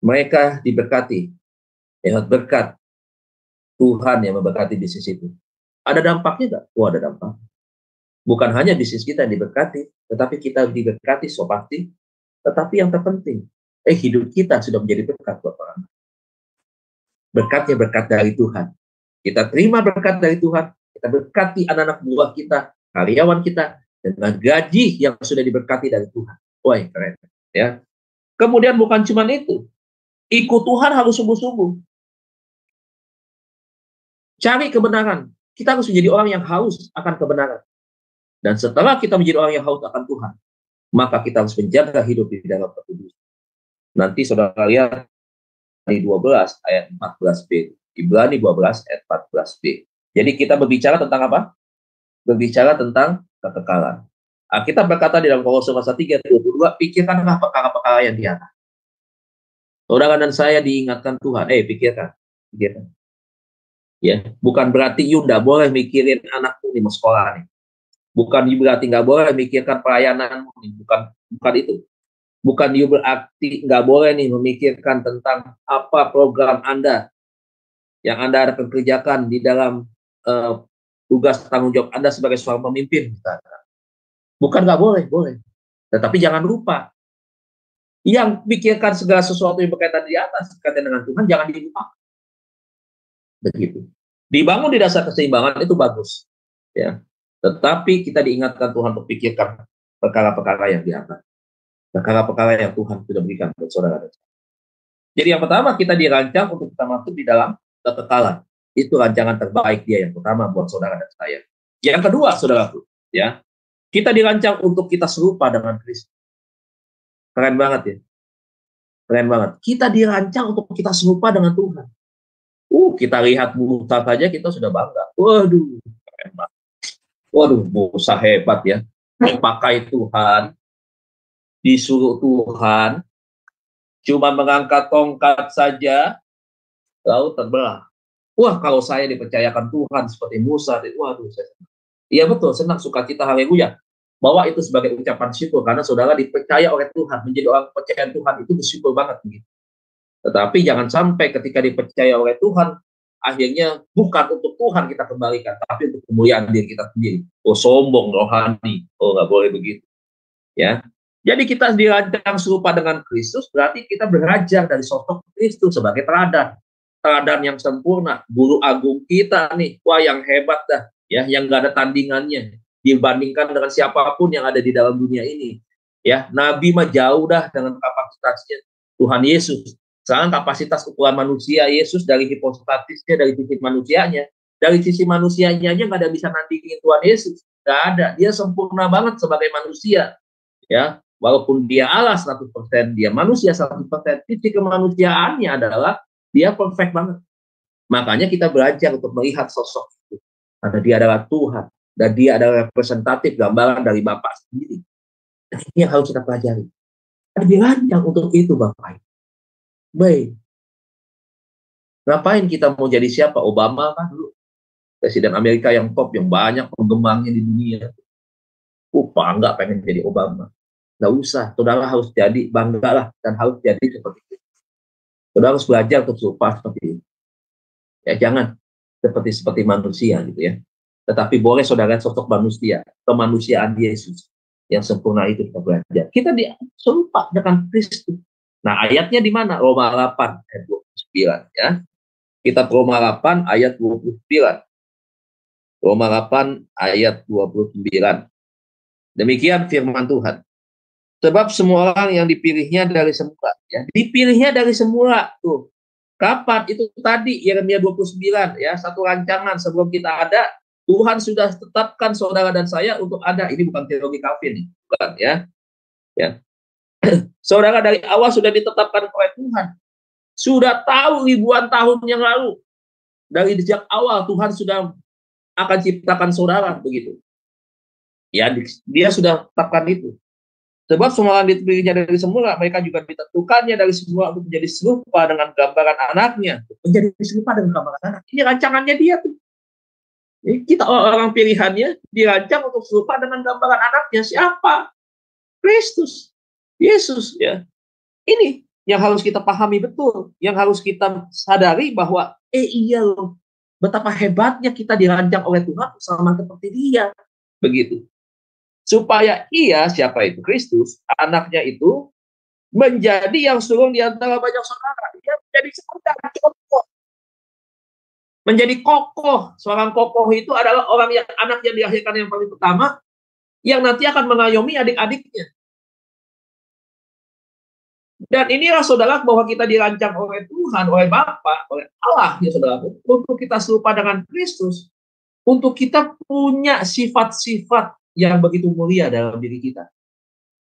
D: mereka diberkati. Ya, berkat Tuhan yang memberkati bisnis itu. Ada dampaknya nggak? Oh, ada dampak. Bukan hanya bisnis kita yang diberkati, tetapi kita diberkati so pasti. Tetapi yang terpenting, hidup kita sudah menjadi berkat buat orang. Berkatnya berkat dari Tuhan. Kita terima berkat dari Tuhan. Kita berkati anak-anak buah kita, karyawan kita, dengan gaji yang sudah diberkati dari Tuhan. Wah, keren. Ya. Kemudian bukan cuma itu. Ikut Tuhan harus sungguh-sungguh. Cari kebenaran. Kita harus menjadi orang yang haus akan kebenaran. Dan setelah kita menjadi orang yang haus akan Tuhan, maka kita harus menjaga hidup di dalam kekudusan. Nanti saudara lihat di 12 ayat 14b. Ibrani 12 ayat 14b. Jadi kita berbicara tentang apa? Berbicara tentang kekekalan. Kita berkata di dalam Kolose pasal 3:22, pikirkanlah perkara-perkara yang di atas. Saudara dan saya diingatkan Tuhan, pikirkan. Ya, bukan berarti you nggak boleh mikirin anakmu di sekolah nih. Bukan berarti nggak boleh mikirkan pelayananmu nih. Bukan itu. Bukan you berarti nggak boleh nih memikirkan tentang apa program Anda yang Anda akan kerjakan di dalam tugas tanggung jawab Anda sebagai seorang pemimpin. Bukan nggak boleh, boleh. Tetapi jangan lupa, yang pikirkan segala sesuatu yang berkaitan di atas, berkaitan dengan Tuhan, jangan dilupakan. Begitu. Dibangun di dasar keseimbangan itu bagus. Ya. Tetapi kita diingatkan Tuhan untuk pikirkan perkara-perkara yang di atas. Perkara-perkara yang Tuhan sudah berikan buat saudara. Jadi yang pertama, kita dirancang untuk kita masuk di dalam kekekalan. Itu rancangan terbaik dia yang pertama buat saudara dan saya. Yang kedua, saudaraku, ya, kita dirancang untuk kita serupa dengan Kristus. Keren banget ya. Keren banget. Kita dirancang untuk kita serupa dengan Tuhan. Kita lihat Musa saja kita sudah bangga. Waduh, keren banget. Waduh, Musa hebat ya. Dipakai Tuhan, disuruh Tuhan, cuma mengangkat tongkat saja, laut terbelah. Wah, kalau saya dipercayakan Tuhan seperti Musa, waduh, saya senang. Iya betul, senang, sukacita, haleluya. Bawa itu sebagai ucapan syukur, karena saudara dipercaya oleh Tuhan, menjadi orang kepercayaan Tuhan, itu bersyukur banget. Begitu. Tetapi jangan sampai ketika dipercaya oleh Tuhan, akhirnya bukan untuk Tuhan kita kembalikan, tapi untuk kemuliaan diri kita sendiri. Oh, sombong, rohani. Oh, nggak boleh begitu. Ya. Jadi kita dirancang serupa dengan Kristus, berarti kita belajar dari sosok Kristus sebagai teladan. Teladan yang sempurna, guru agung kita nih, wah yang hebat dah, ya, yang nggak ada tandingannya dibandingkan dengan siapapun yang ada di dalam dunia ini. Ya, Nabi mah jauh dah dengan kapasitasnya. Tuhan Yesus, sekarang kapasitas ukuran manusia Yesus dari hipostatisnya, dari sisi manusianya, dari sisi manusianya aja nggak ada bisa nandingin Tuhan Yesus, nggak ada. Dia sempurna banget sebagai manusia, ya. Walaupun dia Allah 100%, dia manusia 100%, sisi kemanusiaannya adalah dia perfect banget. Makanya kita belajar untuk melihat sosok itu. Karena dia adalah Tuhan. Dan dia adalah representatif gambaran dari Bapa sendiri. Dan ini yang harus kita pelajari. Dan dirancang untuk itu Bapak. Baik. Ngapain kita mau jadi siapa? Obama kan dulu. Presiden Amerika yang top, yang banyak penggemarnya di dunia. Bangga pengen jadi Obama. Nggak usah. Saudara harus jadi, banggalah. Dan harus jadi seperti itu. Saudara harus belajar untuk serupa seperti itu. Ya, jangan seperti manusia gitu ya. Tetapi boleh saudara sosok manusia, kemanusiaan Yesus yang sempurna itu kita belajar. Kita serupa dengan Kristus. Nah, ayatnya di mana? Roma 8 ayat 29 ya. Kita Roma 8 ayat 29. Roma 8 ayat 29. Demikian firman Tuhan. Sebab semua orang yang dipilihnya dari semula, ya, dipilihnya dari semula tuh. Kapan? Itu tadi Yeremia 29 ya, satu rancangan sebelum kita ada, Tuhan sudah tetapkan saudara dan saya untuk ada. Ini bukan teologi Calvin, bukan ya. Ya. Saudara dari awal sudah ditetapkan oleh Tuhan. Sudah tahu ribuan tahun yang lalu. Dari sejak awal Tuhan sudah akan ciptakan saudara begitu. Ya, dia sudah tetapkan itu. Sebab semua orang dipilihnya dari semula, mereka juga ditentukannya dari semula untuk menjadi serupa dengan gambaran anaknya. Menjadi serupa dengan gambaran anak. Ini rancangannya dia tuh. Kita orang pilihannya dirancang untuk serupa dengan gambaran anaknya. Siapa? Kristus. Yesus. Ya. Ini yang harus kita pahami betul. Yang harus kita sadari bahwa, iya loh, betapa hebatnya kita dirancang oleh Tuhan sama seperti dia. Begitu. Supaya siapa itu? Kristus, anaknya itu menjadi yang sulung di antara banyak saudara. Dia menjadi saudara contoh. Menjadi kokoh. Seorang kokoh itu adalah orang yang anak yang dilahirkan yang paling pertama, yang nanti akan mengayomi adik-adiknya. Dan inilah saudara bahwa kita dirancang oleh Tuhan, oleh Bapa, oleh Allah, ya saudara, untuk kita serupa dengan Kristus, untuk kita punya sifat-sifat yang begitu mulia dalam diri kita.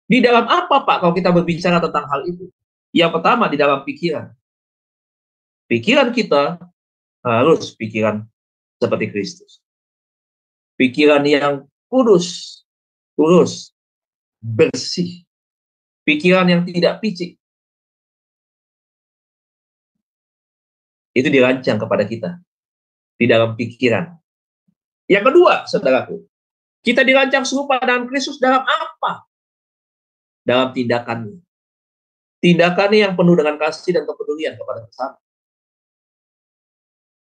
D: Di dalam apa, Pak, kalau kita berbicara tentang hal itu? Yang pertama, di dalam pikiran. Pikiran kita harus pikiran seperti Kristus. Pikiran yang kudus, bersih. Pikiran yang tidak picik. Itu dirancang kepada kita. Di dalam pikiran. Yang kedua, saudaraku, kita dirancang serupa dengan Kristus dalam apa? Dalam tindakannya. Tindakannya yang penuh dengan kasih dan kepedulian kepada sesama.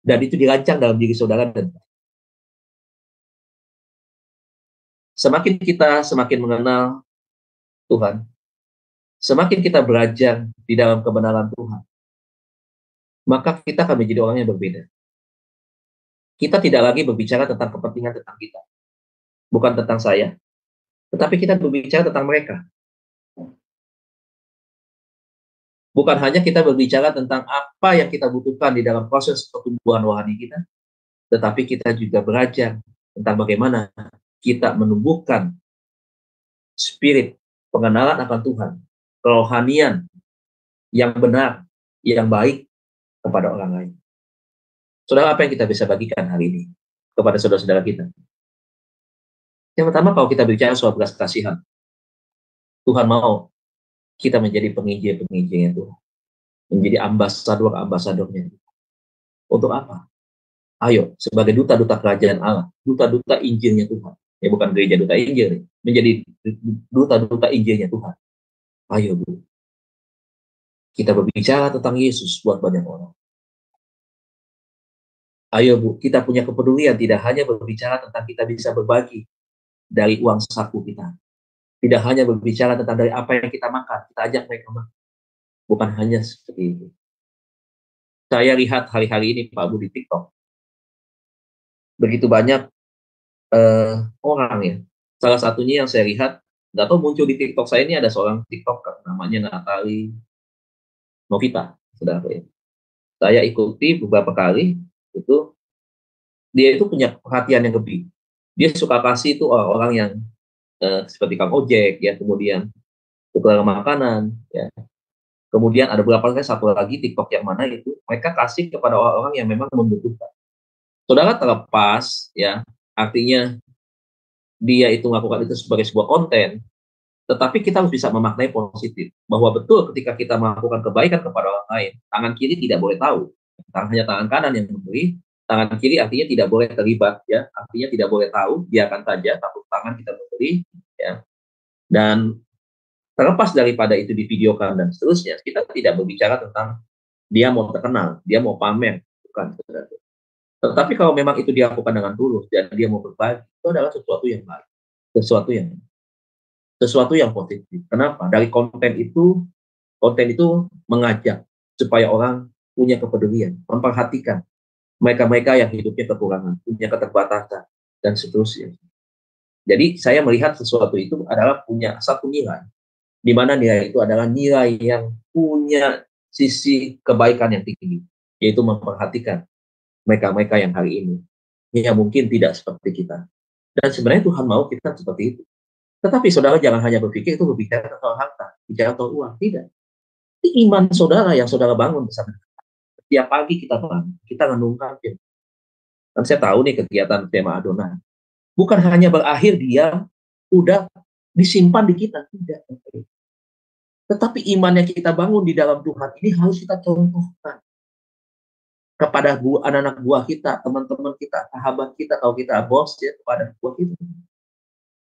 D: Dan itu dirancang dalam diri saudara dan semakin kita semakin mengenal Tuhan, semakin kita belajar di dalam kebenaran Tuhan, maka kita akan menjadi orang yang berbeda. Kita tidak lagi berbicara tentang kepentingan tentang kita. Bukan tentang saya, tetapi kita berbicara tentang mereka. Bukan hanya kita berbicara tentang apa yang kita butuhkan di dalam proses pertumbuhan rohani kita, tetapi kita juga belajar tentang bagaimana kita menumbuhkan spirit pengenalan akan Tuhan, kerohanian yang benar, yang baik kepada orang lain. Saudara, apa yang kita bisa bagikan hari ini kepada saudara-saudara kita? Yang pertama, kalau kita bicara soal belas kasihan, Tuhan mau kita menjadi penginjil-penginjilnya Tuhan, menjadi ambasador-ambasadornya. Untuk apa? Ayo, sebagai duta-duta kerajaan Allah, duta-duta Injilnya Tuhan. Ya bukan gereja duta Injil, menjadi duta-duta Injilnya Tuhan. Ayo Bu, kita berbicara tentang Yesus buat banyak orang. Ayo Bu, kita punya kepedulian tidak hanya berbicara tentang kita bisa berbagi dari uang saku kita. Tidak hanya berbicara tentang dari apa yang kita makan, kita ajak mereka makan. Bukan hanya seperti itu. Saya lihat hari-hari ini Pak Bu di TikTok. Begitu banyak orang ya. Salah satunya yang saya lihat, nggak tahu muncul di TikTok saya ini ada seorang TikToker namanya Natali Novita, saudara ya. Saya ikuti beberapa kali itu, dia itu punya perhatian yang lebih. Dia suka kasih itu orang-orang yang seperti Kang Ojek ya, kemudian tukang makanan ya. Kemudian ada beberapa kali satu lagi TikTok yang mana itu mereka kasih kepada orang-orang yang memang membutuhkan. Saudara terlepas ya, artinya dia itu melakukan itu sebagai sebuah konten, tetapi kita harus bisa memaknai positif bahwa betul ketika kita melakukan kebaikan kepada orang lain, tangan kiri tidak boleh tahu, hanya tangan kanan yang memberi. Tangan kiri artinya tidak boleh terlibat ya, artinya tidak boleh tahu, biarkan saja tepuk tangan kita memberi ya. Dan terlepas daripada itu divideokan dan seterusnya, kita tidak berbicara tentang dia mau terkenal, dia mau pamer, bukan. Tetapi kalau memang itu dilakukan dengan tulus dan dia mau berbagi, itu adalah sesuatu yang baik, sesuatu yang positif. Kenapa? Dari konten itu mengajak supaya orang punya kepedulian, memperhatikan mereka-mereka yang hidupnya kekurangan, punya keterbatasan, dan seterusnya. Jadi saya melihat sesuatu itu adalah punya satu nilai, di mana nilai itu adalah nilai yang punya sisi kebaikan yang tinggi, yaitu memperhatikan mereka-mereka yang hari ini yang mungkin tidak seperti kita. Dan sebenarnya Tuhan mau kita seperti itu. Tetapi saudara jangan hanya berpikir itu berbicara tentang harta, bicara tentang uang. Tidak. Itu iman saudara yang saudara bangun bersama. Setiap pagi kita bangun, kita renungkan. Dan saya tahu nih kegiatan tema Adonai. Bukan hanya berakhir dia udah disimpan di kita. Tidak. Tetapi iman yang kita bangun di dalam Tuhan ini harus kita contohkan kepada anak-anak buah kita, teman-teman kita, sahabat kita, kalau kita bos ya, kepada buah kita.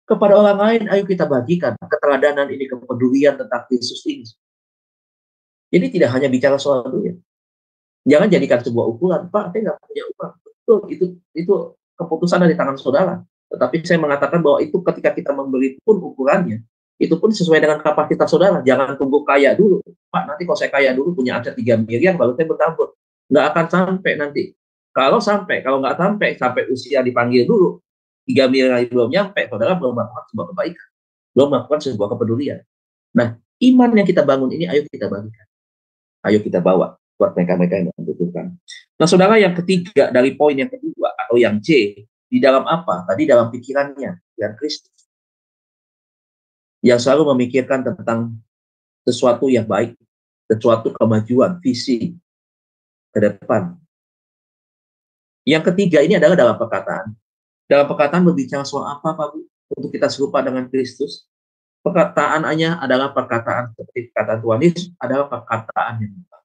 D: Kepada orang lain, ayo kita bagikan keteladanan ini, kepedulian tentang Yesus ini. Jadi tidak hanya bicara soal duit. Jangan jadikan sebuah ukuran, Pak, saya nggak punya uang. Betul, itu keputusan dari tangan saudara. Tetapi saya mengatakan bahwa itu ketika kita memberi pun ukurannya, itu pun sesuai dengan kapasitas saudara. Jangan tunggu kaya dulu. Pak, nanti kalau saya kaya dulu, punya aset 3 miliar, baru saya bertabur. Nggak akan sampai nanti. Kalau nggak sampai usia dipanggil dulu, 3 miliar belum nyampe, saudara belum melakukan sebuah kebaikan, belum melakukan sebuah kepedulian. Nah, iman yang kita bangun ini, ayo kita bagikan, ayo kita bawa buat mereka-mereka yang membutuhkan. Nah, saudara, yang ketiga dari poin yang kedua atau yang C, di dalam apa? Tadi dalam pikirannya, yang Kristus, yang selalu memikirkan tentang sesuatu yang baik, sesuatu kemajuan, visi ke depan. Yang ketiga ini adalah dalam perkataan. Dalam perkataan berbicara soal apa, Pak Bu? Untuk kita serupa dengan Kristus. Perkataannya adalah perkataan seperti perkataan Tuhan Yesus, adalah perkataan yang baik.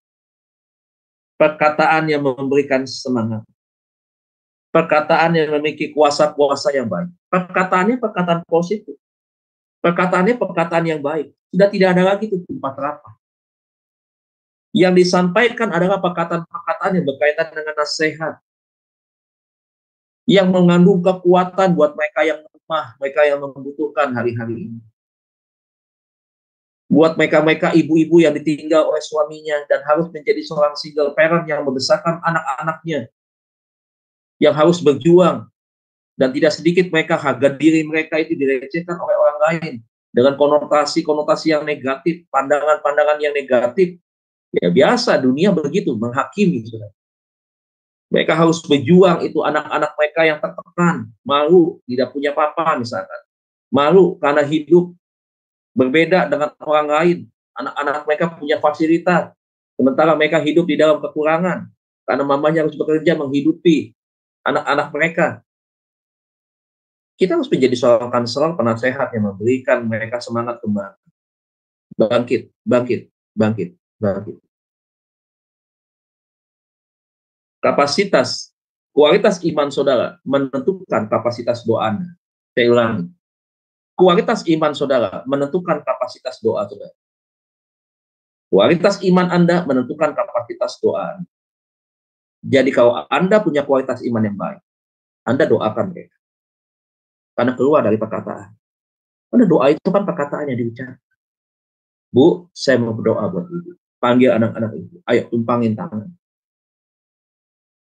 D: Perkataan yang memberikan semangat. Perkataan yang memiliki kuasa-kuasa yang baik. Perkataannya perkataan positif. Perkataannya perkataan yang baik. Sudah tidak ada lagi itu tempat rapat. Yang disampaikan adalah perkataan-perkataan yang berkaitan dengan nasihat, yang mengandung kekuatan buat mereka yang lemah, mereka yang membutuhkan hari-hari ini. Buat mereka-mereka ibu-ibu yang ditinggal oleh suaminya dan harus menjadi seorang single parent yang membesarkan anak-anaknya, yang harus berjuang, dan tidak sedikit mereka harga diri mereka itu direcehkan oleh orang lain dengan konotasi-konotasi yang negatif, pandangan-pandangan yang negatif. Ya biasa, dunia begitu, menghakimi. Saudara. Mereka harus berjuang, itu anak-anak mereka yang tertekan, malu, tidak punya papa misalkan. Malu karena hidup berbeda dengan orang lain. Anak-anak mereka punya fasilitas, sementara mereka hidup di dalam kekurangan. Karena mamanya harus bekerja menghidupi anak-anak mereka. Kita harus menjadi seorang konselor, penasehat yang memberikan mereka semangat kembali. Bangkit, bangkit, bangkit, bangkit. Kualitas iman saudara menentukan kapasitas doa Anda. Saya ulangi. Kualitas iman saudara menentukan kapasitas doa saudara. Kualitas iman Anda menentukan kapasitas doa Anda. Jadi kalau Anda punya kualitas iman yang baik, Anda doakan mereka. Karena keluar dari perkataan. Karena doa itu kan perkataan yang diucapkan. Bu, saya mau berdoa buat ibu. Panggil anak-anak ibu. Ayo tumpangin tangan.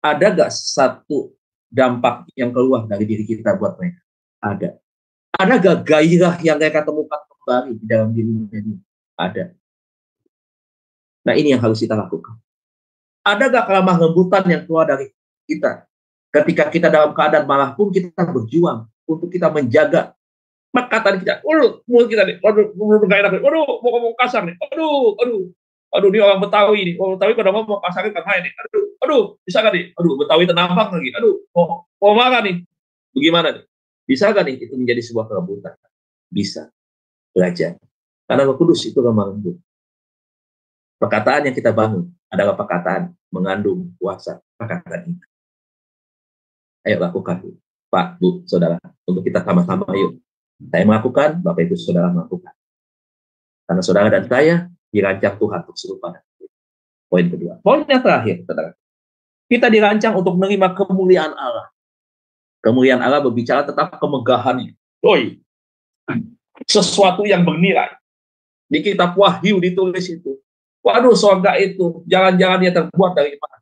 D: Ada gak satu dampak yang keluar dari diri kita buat mereka? Ada. Ada gak gairah yang mereka temukan kembali di dalam diri mereka? Ada. Nah ini yang harus kita lakukan. Ada gak kelemah lembutan yang keluar dari kita? Ketika kita dalam keadaan marah pun kita berjuang untuk kita menjaga perkataan kita. Mulut kita nih, gak enak nih. Mau ngomong kasar nih. Aduh, ini orang Betawi nih. Orang Betawi pada ngomong kasarnya kan main nih. Aduh, bisa gak nih? Aduh, Betawi tenambang lagi. Aduh, mau marah nih. Bagaimana nih? Bisa gak nih itu menjadi sebuah kelembutan? Bisa. Belajar. Karena Roh Kudus itu lemah lembut. Perkataan yang kita bangun adalah perkataan mengandung kuasa perkataan ini. Ayo lakukan, Pak, Bu, Saudara, untuk kita sama-sama yuk. Saya melakukan, Bapak Ibu Saudara melakukan. Karena saudara dan saya dirancang Tuhan untuk serupa. Poin kedua. Poin yang terakhir, saudara. Kita dirancang untuk menerima kemuliaan Allah. Kemuliaan Allah berbicara tentang kemegahannya. Sesuatu yang bernilai. Di kitab Wahyu ditulis itu. Waduh, surga itu jangan-jangan dia terbuat dari emas.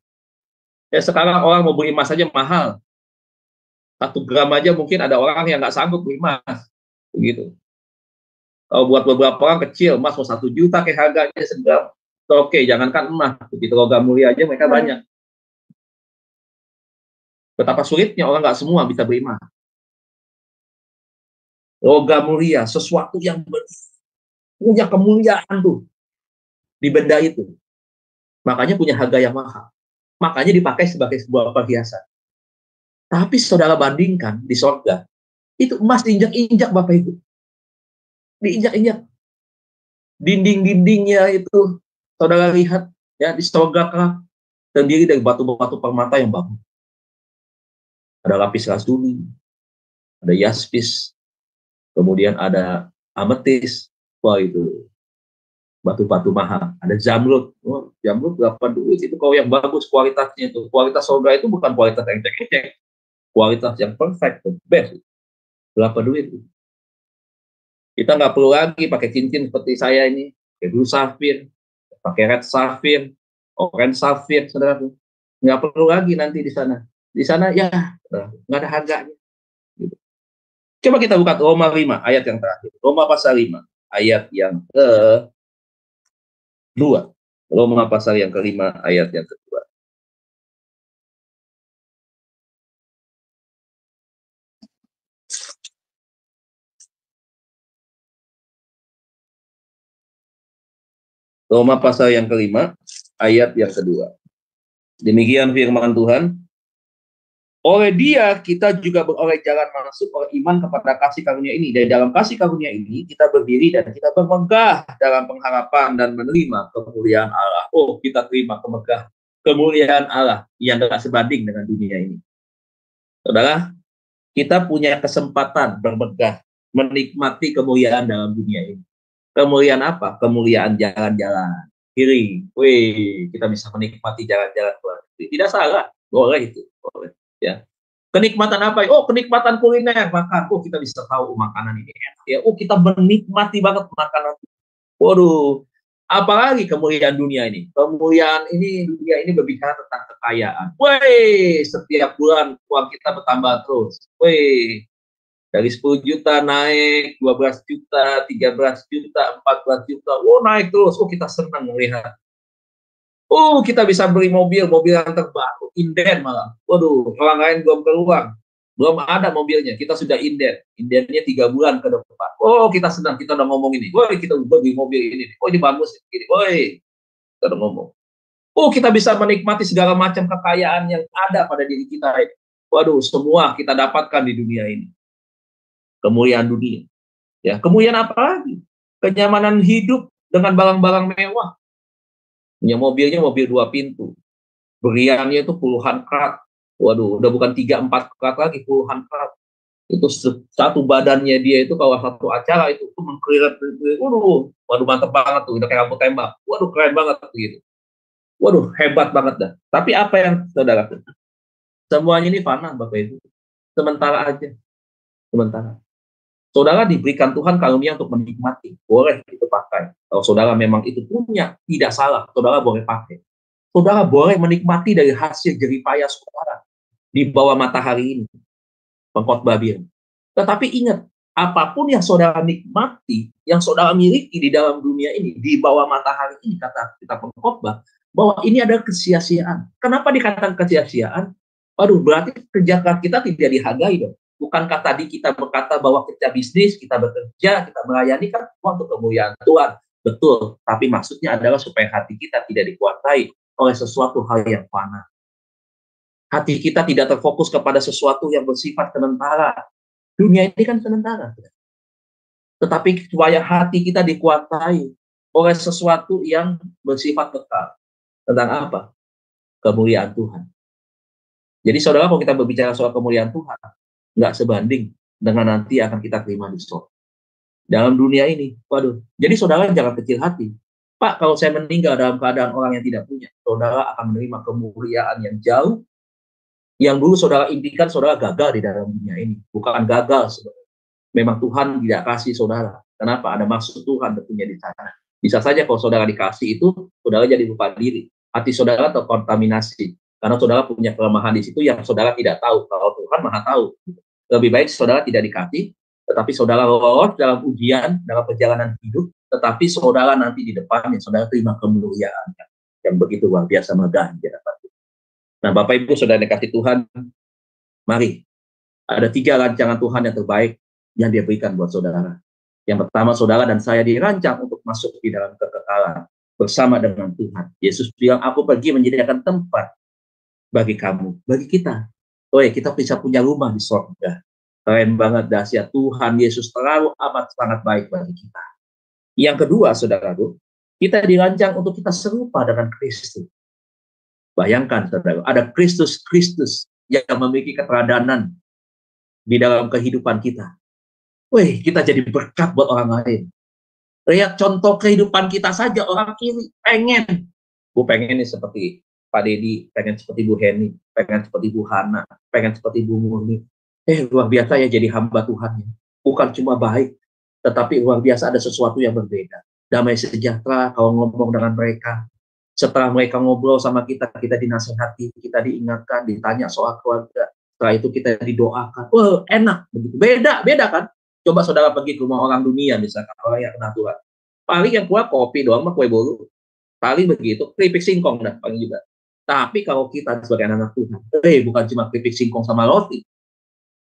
D: Ya sekarang orang mau beli emas saja mahal. 1 gram aja mungkin ada orang yang nggak sanggup beli emas. Begitu. Kalau buat beberapa orang kecil, emas mau 1 juta kayak harganya segram. Oke, jangankan emas, begitu logam mulia aja mereka banyak. Betapa sulitnya orang nggak semua bisa beli emas. Logam mulia, sesuatu yang punya kemuliaan tuh di benda itu. Makanya punya harga yang mahal. Makanya dipakai sebagai sebuah perhiasan. Tapi saudara bandingkan di sorga, itu emas diinjak-injak Bapak Ibu. Diinjak-injak. Dinding-dindingnya itu saudara lihat ya di sorga kelak terdiri dari batu-batu permata yang bagus. Ada lapis lazuli, ada yaspis, kemudian ada ametis. Wah itu batu-batu mahal. Ada zamrud. Oh, zamrud berapa duit itu kalau yang bagus kualitasnya itu. Kualitas sorga itu bukan kualitas yang cek-cek. Kualitas yang perfect, the best. Berapa duit itu? Kita nggak perlu lagi pakai cincin seperti saya ini, pakai blue sapphire, pakai red sapphire, orange sapphire, saudara. Nggak perlu lagi nanti di sana. Di sana ya nggak ada harganya. Gitu. Coba kita buka Roma 5 ayat yang terakhir. Roma pasal 5 ayat yang ke-2. Roma pasal yang ke-5 ayat yang kedua. Roma pasal yang ke-5 ayat yang kedua. Demikian firman Tuhan. Oleh dia kita juga beroleh jalan masuk oleh iman kepada kasih karunia ini. Dan dalam kasih karunia ini kita berdiri dan kita bermegah dalam pengharapan dan menerima kemuliaan Allah. Oh, kita terima kemuliaan Allah yang tidak sebanding dengan dunia ini. Saudara, kita punya kesempatan bermegah, menikmati kemuliaan dalam dunia ini. Kemuliaan apa? Kemuliaan jalan-jalan kiri. Wih, kita bisa menikmati jalan-jalan kiri. Tidak salah, boleh itu. Boleh. Ya. Kenikmatan apa? Oh, kenikmatan kuliner, makan. Oh, kita bisa tahu makanan ini enak. Ya, oh, kita menikmati banget makanan. Waduh, apalagi kemuliaan dunia ini. Kemuliaan ini, dunia ini berbicara tentang kekayaan. Wih, setiap bulan uang kita bertambah terus. Wih, dari 10 juta naik 12 juta, 13 juta, 14 juta. Oh, naik terus. Oh, kita senang melihat. Oh, kita bisa beli mobil yang terbaru, inden malah. Waduh, orang lain belum keluar. Belum ada mobilnya, kita sudah inden. Indennya 3 bulan ke depan. Oh, kita senang, kita udah ngomong ini. Woi, kita beli mobil ini. Oh, ini bagus ini. Woi, kita udah ngomong. Oh, kita bisa menikmati segala macam kekayaan yang ada pada diri kita ini. Waduh, semua kita dapatkan di dunia ini. Kemuliaan dunia. Ya, kemuliaan apa lagi? Kenyamanan hidup dengan barang-barang mewah. Punya mobilnya mobil 2 pintu. Beriannya itu puluhan karat. Waduh, udah bukan 3-4 karat lagi, puluhan karat. Itu satu badannya dia itu kalau satu acara itu mengkelirat, waduh mantep banget tuh, udah kayak lampu tembak, waduh keren banget gitu, waduh hebat banget dah. Tapi apa yang saudara, semuanya ini fana Bapak Ibu, sementara aja, sementara. Saudara diberikan Tuhan karunia untuk menikmati, boleh itu pakai. Kalau saudara memang itu punya, tidak salah, saudara boleh pakai. Saudara boleh menikmati dari hasil jerih payah saudara di bawah matahari ini, pengkhotbah bilang. Tetapi ingat, apapun yang saudara nikmati, yang saudara miliki di dalam dunia ini, di bawah matahari ini, kata kita pengkhotbah, bahwa ini adalah kesia-siaan. Kenapa dikatakan kesia-siaan? Waduh, berarti kerja keras kita tidak dihargai dong. Bukankah tadi kita berkata bahwa kita bisnis, kita bekerja, kita melayani kan untuk kemuliaan Tuhan. Betul, tapi maksudnya adalah supaya hati kita tidak dikuasai oleh sesuatu hal yang fana. Hati kita tidak terfokus kepada sesuatu yang bersifat sementara. Dunia ini kan sementara. Tetapi supaya hati kita dikuasai oleh sesuatu yang bersifat kekal. Tentang apa? Kemuliaan Tuhan. Jadi saudara, kalau kita berbicara soal kemuliaan Tuhan, nggak sebanding dengan nanti akan kita terima di surga. Dalam dunia ini, waduh. Jadi saudara jangan kecil hati. Pak, kalau saya meninggal dalam keadaan orang yang tidak punya, saudara akan menerima kemuliaan yang jauh, yang dulu saudara impikan saudara gagal di dalam dunia ini. Bukan gagal, saudara. Memang Tuhan tidak kasih saudara. Kenapa? Ada maksud Tuhan tentunya di sana. Bisa saja kalau saudara dikasih itu, saudara jadi lupa diri. Hati saudara terkontaminasi. Karena saudara punya kelemahan di situ yang saudara tidak tahu. Kalau Tuhan Maha tahu. Lebih baik saudara tidak dikasih, tetapi saudara lolos dalam ujian, dalam perjalanan hidup, tetapi saudara nanti di depannya, saudara terima kemuliaan yang begitu luar biasa megah. Nah, Bapak Ibu saudara dikasih Tuhan, mari, ada 3 rancangan Tuhan yang terbaik yang dia berikan buat saudara. Yang pertama, saudara dan saya dirancang untuk masuk di dalam kekekalan bersama dengan Tuhan. Yesus bilang, aku pergi menyediakan tempat bagi kamu, bagi kita. Oh ya, kita bisa punya rumah di surga. Keren banget, dahsyat. Tuhan Yesus terlalu amat sangat baik bagi kita. Yang kedua, saudara-saudara, kita dirancang untuk kita serupa dengan Kristus. Bayangkan, saudara, ada Kristus yang memiliki keteladanan di dalam kehidupan kita. Wih, kita jadi berkat buat orang lain. Lihat contoh kehidupan kita saja, orang kiri pengen. Gue pengen nih seperti Pak Dedi, pengen seperti Bu Heni, pengen seperti Bu Hana, pengen seperti Bu Murni. Luar biasa ya jadi hamba Tuhan. Bukan cuma baik, tetapi luar biasa ada sesuatu yang berbeda. Damai sejahtera kalau ngomong dengan mereka. Setelah mereka ngobrol sama kita, kita dinasihati, kita diingatkan, ditanya soal keluarga. Setelah itu kita didoakan. Wah, enak. Beda kan? Coba saudara pergi ke rumah orang dunia, misalkan orang yang kena Tuhan. Paling yang keluar kopi doang, kue bolu. Paling begitu, keripik singkong dah, paling juga. Tapi kalau kita sebagai anak Tuhan, bukan cuma keripik singkong sama roti,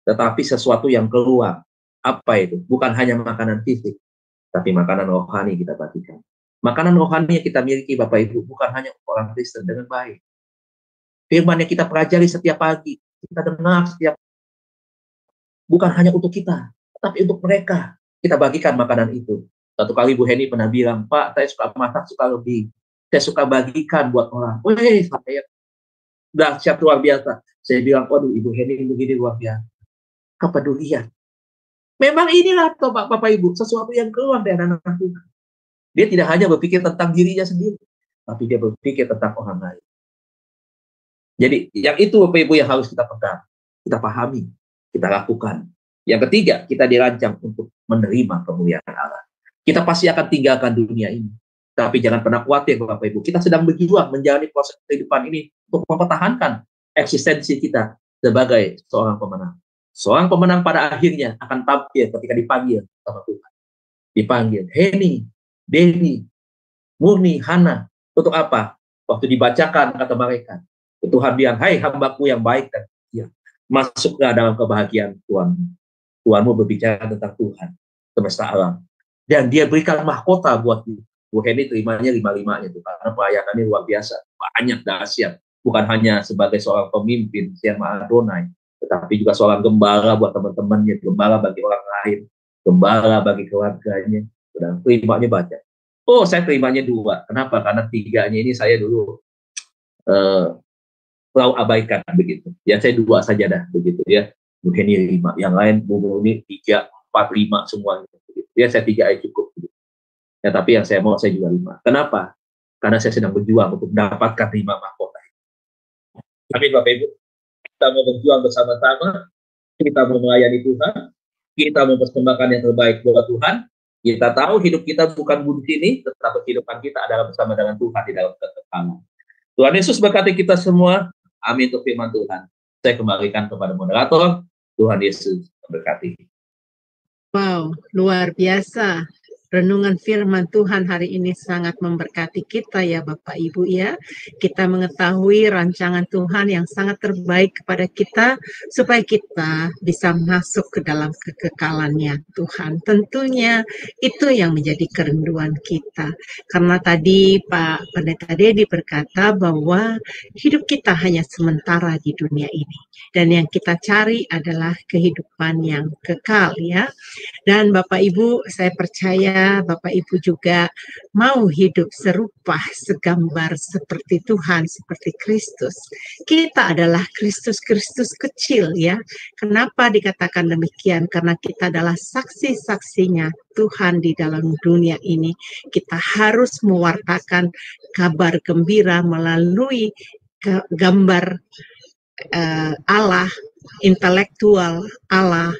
D: tetapi sesuatu yang keluar. Apa itu? Bukan hanya makanan fisik, tapi makanan rohani kita bagikan. Makanan rohani yang kita miliki, Bapak Ibu, bukan hanya orang Kristen dengan baik. Firman yang kita pelajari setiap pagi, kita dengar setiap, bukan hanya untuk kita, tapi untuk mereka. Kita bagikan makanan itu. Satu kali Bu Heni pernah bilang, Pak, saya suka masak, suka lebih. Saya suka bagikan buat orang. Saya dahsyat luar biasa. Saya bilang, waduh, Ibu Heni begini luar biasa. Kepedulian. Memang inilah Bapak Ibu, sesuatu yang keluar dari anak Tuhan. Dia tidak hanya berpikir tentang dirinya sendiri, tapi dia berpikir tentang orang lain. Jadi, yang itu Bapak Ibu yang harus kita pegang, kita pahami, kita lakukan. Yang ketiga, kita dirancang untuk menerima kemuliaan Allah. Kita pasti akan tinggalkan dunia ini. Tapi jangan pernah khawatir Bapak Ibu. Kita sedang berjuang menjalani proses kehidupan ini untuk mempertahankan eksistensi kita sebagai seorang pemenang. Seorang pemenang pada akhirnya akan tampil ketika dipanggil sama Tuhan. Dipanggil, Heni, Denny, Murni, Hana. Untuk apa? Waktu dibacakan kata mereka, Tuhan bilang, hai hambaku yang baik dan setia, masuklah dalam kebahagiaan Tuhanmu. Tuhanmu berbicara tentang Tuhan, semesta alam. Dan dia berikan mahkota buat Bu Heni, terimanya 5-5-nya itu karena pelayanannya luar biasa, banyak dahsyat. Bukan hanya sebagai seorang pemimpin yang Adonai, tetapi juga seorang gembala buat teman-temannya, gembala bagi orang lain, gembala bagi keluarganya. Dan terimanya baca. Oh, saya terimanya 2. Kenapa? Karena 3-nya ini saya dulu selalu abaikan begitu. Ya saya 2 saja dah begitu ya. Mungkin ini 5, yang lain ini 3, 4, 5 semua. Begitu. Ya saya 3 aja cukup. Begitu. Ya tapi yang saya mau saya juga 5. Kenapa? Karena saya sedang berjuang untuk mendapatkan 5 mahkota. Amin Bapak Ibu. Kita mau berjuang bersama-sama. Kita mau melayani Tuhan. Kita mau mempersembahkan yang terbaik buat Tuhan. Kita tahu hidup kita bukan di sini, tetapi kehidupan kita adalah bersama dengan Tuhan di dalam kekekalan. Tuhan Yesus berkati kita semua. Amin untuk firman Tuhan. Saya kembalikan kepada moderator. Tuhan Yesus memberkati.
B: Wow, luar biasa. Renungan firman Tuhan hari ini sangat memberkati kita ya Bapak Ibu ya. Kita mengetahui rancangan Tuhan yang sangat terbaik kepada kita supaya kita bisa masuk ke dalam kekekalannya Tuhan. Tentunya itu yang menjadi kerinduan kita. Karena tadi Pak Pendeta Dedi berkata bahwa hidup kita hanya sementara di dunia ini. Dan yang kita cari adalah kehidupan yang kekal ya. Dan Bapak Ibu, saya percaya Bapak Ibu juga mau hidup serupa, segambar seperti Tuhan, seperti Kristus. Kita adalah Kristus kecil ya. Kenapa dikatakan demikian? Karena kita adalah saksi-saksinya Tuhan di dalam dunia ini. Kita harus mewartakan kabar gembira melalui gambar Allah, intelektual Allah,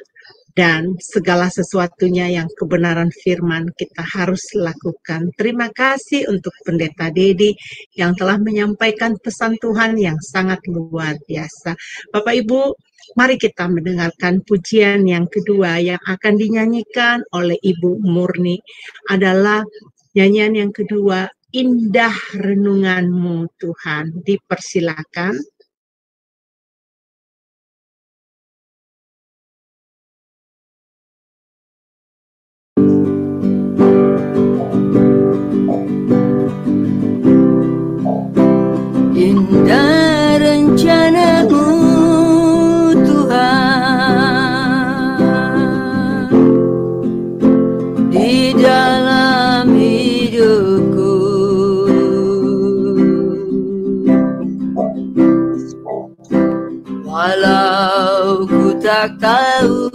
B: dan segala sesuatunya yang kebenaran firman kita harus lakukan. Terima kasih untuk Pendeta Dedi yang telah menyampaikan pesan Tuhan yang sangat luar biasa. Bapak Ibu, mari kita mendengarkan pujian yang kedua yang akan dinyanyikan oleh Ibu Murni. Adalah nyanyian yang kedua, Indah Renungan-Mu Tuhan. Dipersilakan.
C: Indah rencana-Mu Tuhan di dalam hidupku, walau ku tak tahu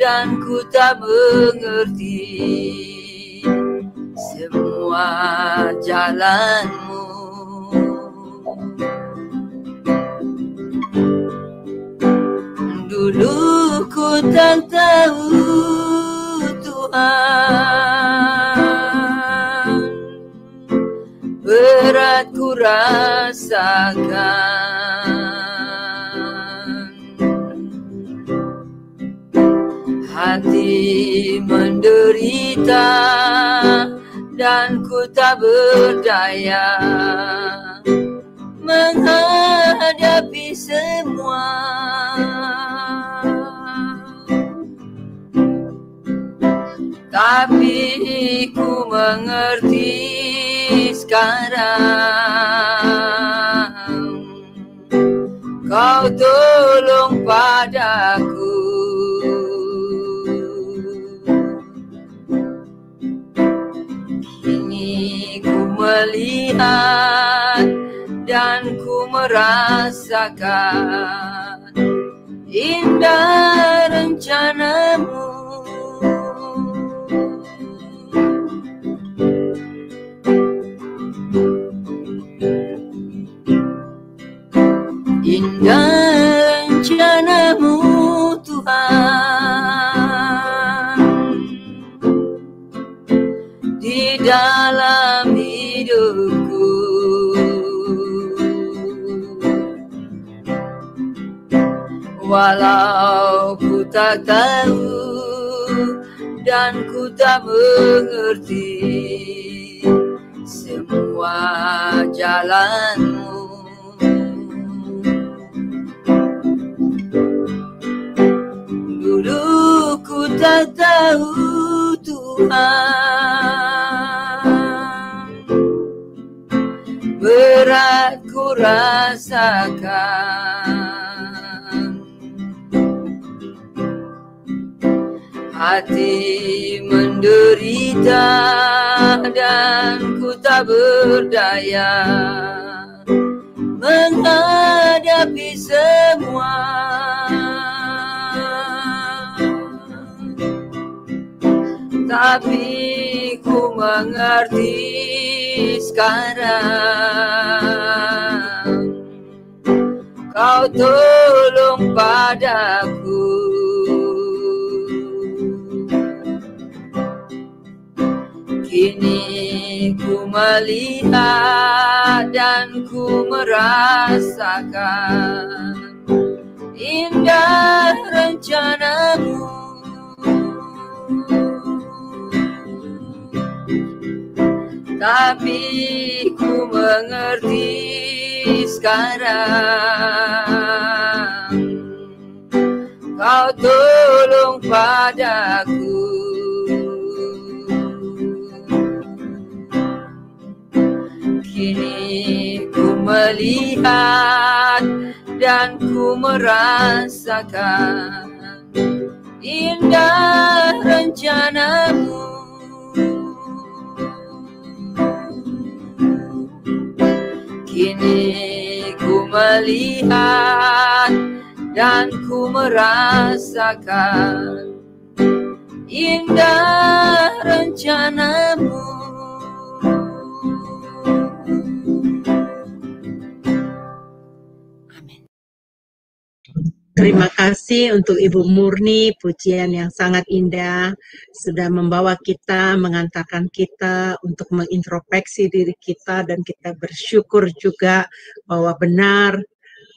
C: dan ku tak mengerti semua jalan-Mu. Dulu ku tak tahu Tuhan, berat ku rasakan, hati menderita dan ku tak berdaya menghadapi semua. Tapi ku mengerti sekarang, Kau tolong padaku. Kini ku melihat dan ku merasakan indah rencana-Mu. Indah rencana-Mu Tuhan di dalam hidupku, walau ku tak tahu dan ku tak mengerti semua jalan-Mu. Dulu ku tak tahu Tuhan, berat ku rasakan, hati menderita dan ku tak berdaya menghadapi semua. Tapi ku mengerti sekarang, Kau tolong padaku. Kini ku melihat dan ku merasakan indah rencana-Mu. Tapi ku mengerti sekarang, Kau tolong padaku. Kini ku melihat dan ku merasakan indah rencana-Mu. Kini ku melihat dan ku merasakan indah rencana-Mu. Amin.
B: Terima kasih untuk Ibu Murni, pujian yang sangat indah, sudah membawa kita, mengantarkan kita untuk mengintrospeksi diri kita, dan kita bersyukur juga bahwa benar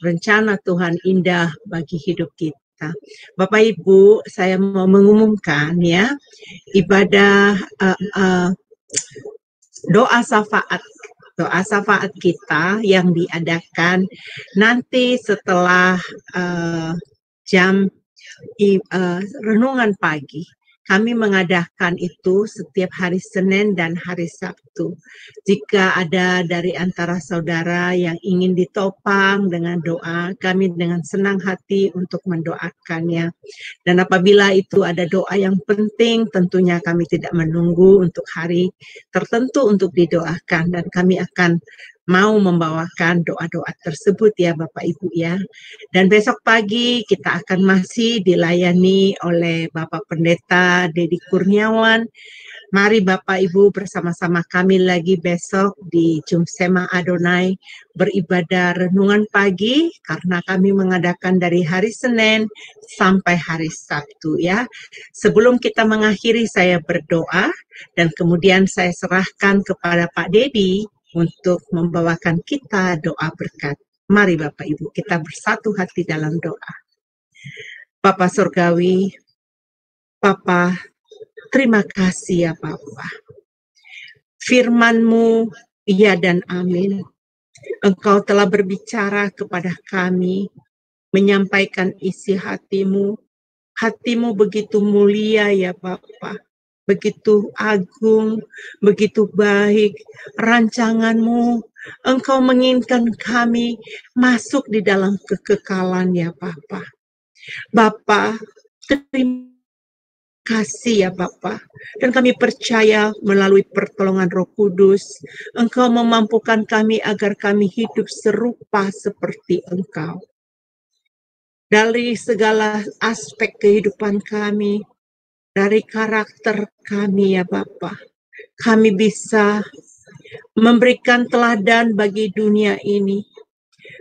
B: rencana Tuhan indah bagi hidup kita. Bapak Ibu, saya mau mengumumkan ya, ibadah doa syafaat kita yang diadakan nanti setelah jam renungan pagi. Kami mengadakan itu setiap hari Senin dan hari Sabtu. Jika ada dari antara saudara yang ingin ditopang dengan doa, kami dengan senang hati untuk mendoakannya. Dan apabila itu ada doa yang penting, tentunya kami tidak menunggu untuk hari tertentu untuk didoakan, dan kami akan mau membawakan doa-doa tersebut ya Bapak Ibu ya. Dan besok pagi kita akan masih dilayani oleh Bapak Pendeta Dedi Kurniawan. Mari Bapak Ibu bersama-sama kami lagi besok di Jumsema Adonai beribadah renungan pagi, karena kami mengadakan dari hari Senin sampai hari Sabtu ya. Sebelum kita mengakhiri, saya berdoa dan kemudian saya serahkan kepada Pak Dedi untuk membawakan kita doa berkat. Mari Bapak Ibu kita bersatu hati dalam doa. Bapa Surgawi, Bapa, terima kasih ya Bapa. Firman-Mu iya dan amin. Engkau telah berbicara kepada kami, menyampaikan isi hati-Mu. Hati-Mu begitu mulia ya Bapa. Begitu agung, begitu baik rancangan-Mu. Engkau menginginkan kami masuk di dalam kekekalan ya Bapa. Bapa, terima kasih ya Bapa. Dan kami percaya melalui pertolongan Roh Kudus, Engkau memampukan kami agar kami hidup serupa seperti Engkau. Dari segala aspek kehidupan kami, dari karakter kami ya Bapa, kami bisa memberikan teladan bagi dunia ini,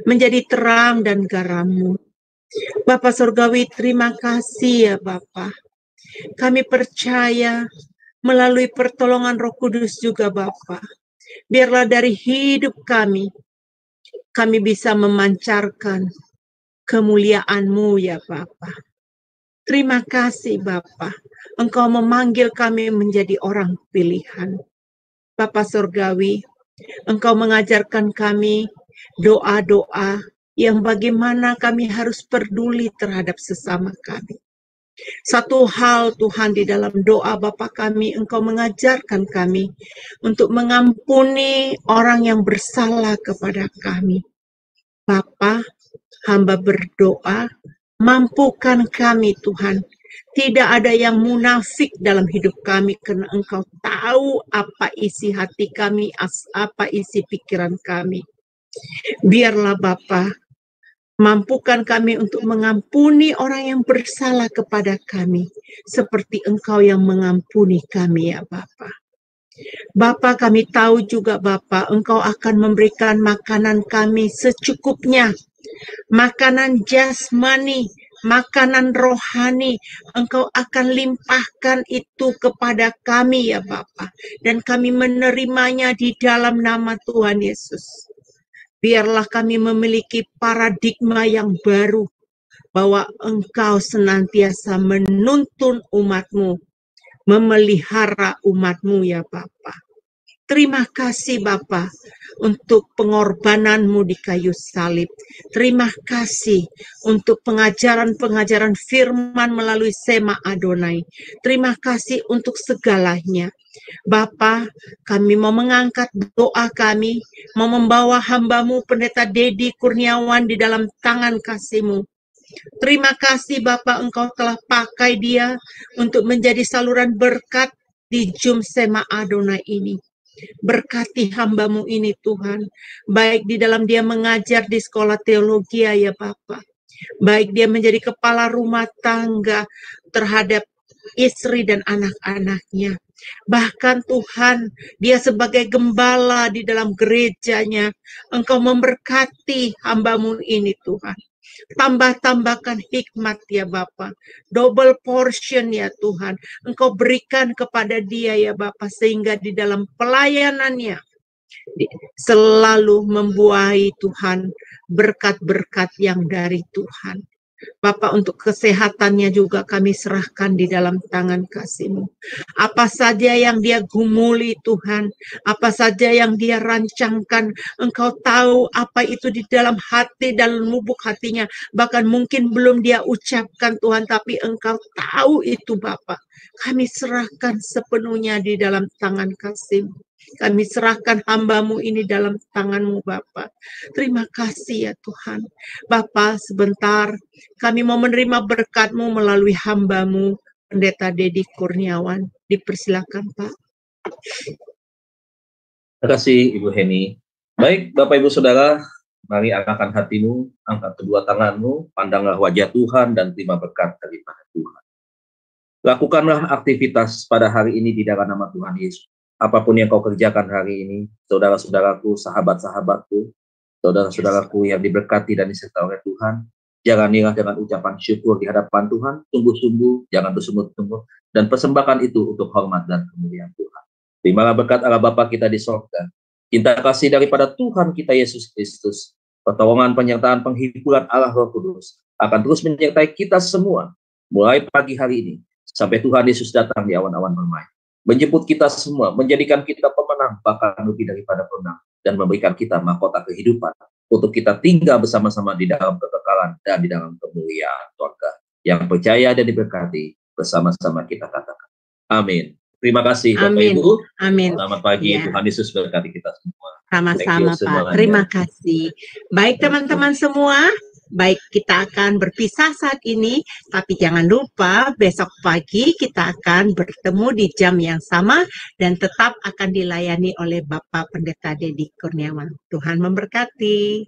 B: menjadi terang dan garam-Mu. Bapa Surgawi, terima kasih ya Bapa. Kami percaya melalui pertolongan Roh Kudus juga Bapa, biarlah dari hidup kami bisa memancarkan kemuliaan-Mu ya Bapa. Terima kasih Bapa. Engkau memanggil kami menjadi orang pilihan. Bapa Surgawi, Engkau mengajarkan kami doa-doa yang bagaimana kami harus peduli terhadap sesama kami. Satu hal Tuhan, di dalam doa Bapa kami, Engkau mengajarkan kami untuk mengampuni orang yang bersalah kepada kami. Bapa, hamba berdoa, mampukan kami Tuhan. Tidak ada yang munafik dalam hidup kami, karena Engkau tahu apa isi hati kami, apa isi pikiran kami. Biarlah Bapa, mampukan kami untuk mengampuni orang yang bersalah kepada kami, seperti Engkau yang mengampuni kami ya Bapa. Bapa, kami tahu juga Bapa, Engkau akan memberikan makanan kami secukupnya, makanan jasmani, makanan rohani, Engkau akan limpahkan itu kepada kami ya Bapa, dan kami menerimanya di dalam nama Tuhan Yesus. Biarlah kami memiliki paradigma yang baru, bahwa Engkau senantiasa menuntun umat-Mu, memelihara umat-Mu ya Bapa. Terima kasih Bapa untuk pengorbanan-Mu di kayu salib. Terima kasih untuk pengajaran-pengajaran firman melalui Sema Adonai. Terima kasih untuk segalanya. Bapa, kami mau mengangkat doa kami, mau membawa hamba-Mu Pendeta Dedi Kurniawan di dalam tangan kasih-Mu. Terima kasih Bapa, Engkau telah pakai dia untuk menjadi saluran berkat di Jum Sema Adonai ini. Berkati hamba-Mu ini Tuhan, baik di dalam dia mengajar di sekolah teologi ya Bapa, baik dia menjadi kepala rumah tangga terhadap istri dan anak-anaknya. Bahkan Tuhan, dia sebagai gembala di dalam gerejanya, Engkau memberkati hamba-Mu ini Tuhan. Tambah-tambahkan hikmat ya Bapa, double portion ya Tuhan, Engkau berikan kepada dia ya Bapa, sehingga di dalam pelayanannya selalu membuahi Tuhan berkat-berkat yang dari Tuhan. Bapak, untuk kesehatannya juga kami serahkan di dalam tangan kasih-Mu. Apa saja yang dia gumuli Tuhan, apa saja yang dia rancangkan, Engkau tahu apa itu di dalam hati dan lubuk hatinya. Bahkan mungkin belum dia ucapkan Tuhan, tapi Engkau tahu itu Bapak. Kami serahkan sepenuhnya di dalam tangan kasih-Mu. Kami serahkan hamba-Mu ini dalam tangan-Mu Bapa. Terima kasih ya Tuhan. Bapa, sebentar kami mau menerima berkat-Mu melalui hamba-Mu Pendeta Dedi Kurniawan. Dipersilakan Pak.
D: Terima kasih Ibu Heni. Baik Bapak Ibu Saudara, mari angkatkan hatimu, angkat kedua tanganmu, pandanglah wajah Tuhan dan terima berkat daripada Tuhan. Lakukanlah aktivitas pada hari ini di dalam nama Tuhan Yesus. Apapun yang kau kerjakan hari ini, saudara-saudaraku, sahabat-sahabatku, saudara-saudaraku yang diberkati dan disertai oleh Tuhan, jalanilah dengan ucapan syukur di hadapan Tuhan, sungguh-sungguh, jangan bersungut-sungut, dan persembahkan itu untuk hormat dan kemuliaan Tuhan. Terimalah berkat Allah Bapa kita di sorga, cinta kasih daripada Tuhan kita Yesus Kristus, pertolongan penyertaan penghiburan Allah Roh Kudus akan terus menyertai kita semua, mulai pagi hari ini, sampai Tuhan Yesus datang di awan-awan bermain. Menjemput kita semua, menjadikan kita pemenang, bahkan lebih daripada pemenang, dan memberikan kita mahkota kehidupan untuk kita tinggal bersama-sama di dalam kekekalan dan di dalam kemuliaan surga. Yang percaya dan diberkati, bersama-sama kita katakan. Amin. Terima kasih Bapak Ibu.
B: Amin.
D: Selamat pagi,
B: Ya.
D: Tuhan Yesus berkati kita semua.
B: Sama-sama Pak, terima kasih. Baik teman-teman semua, baik kita akan berpisah saat ini, tapi jangan lupa besok pagi kita akan bertemu di jam yang sama dan tetap akan dilayani oleh Bapak Pendeta Dedi Kurniawan. Tuhan memberkati.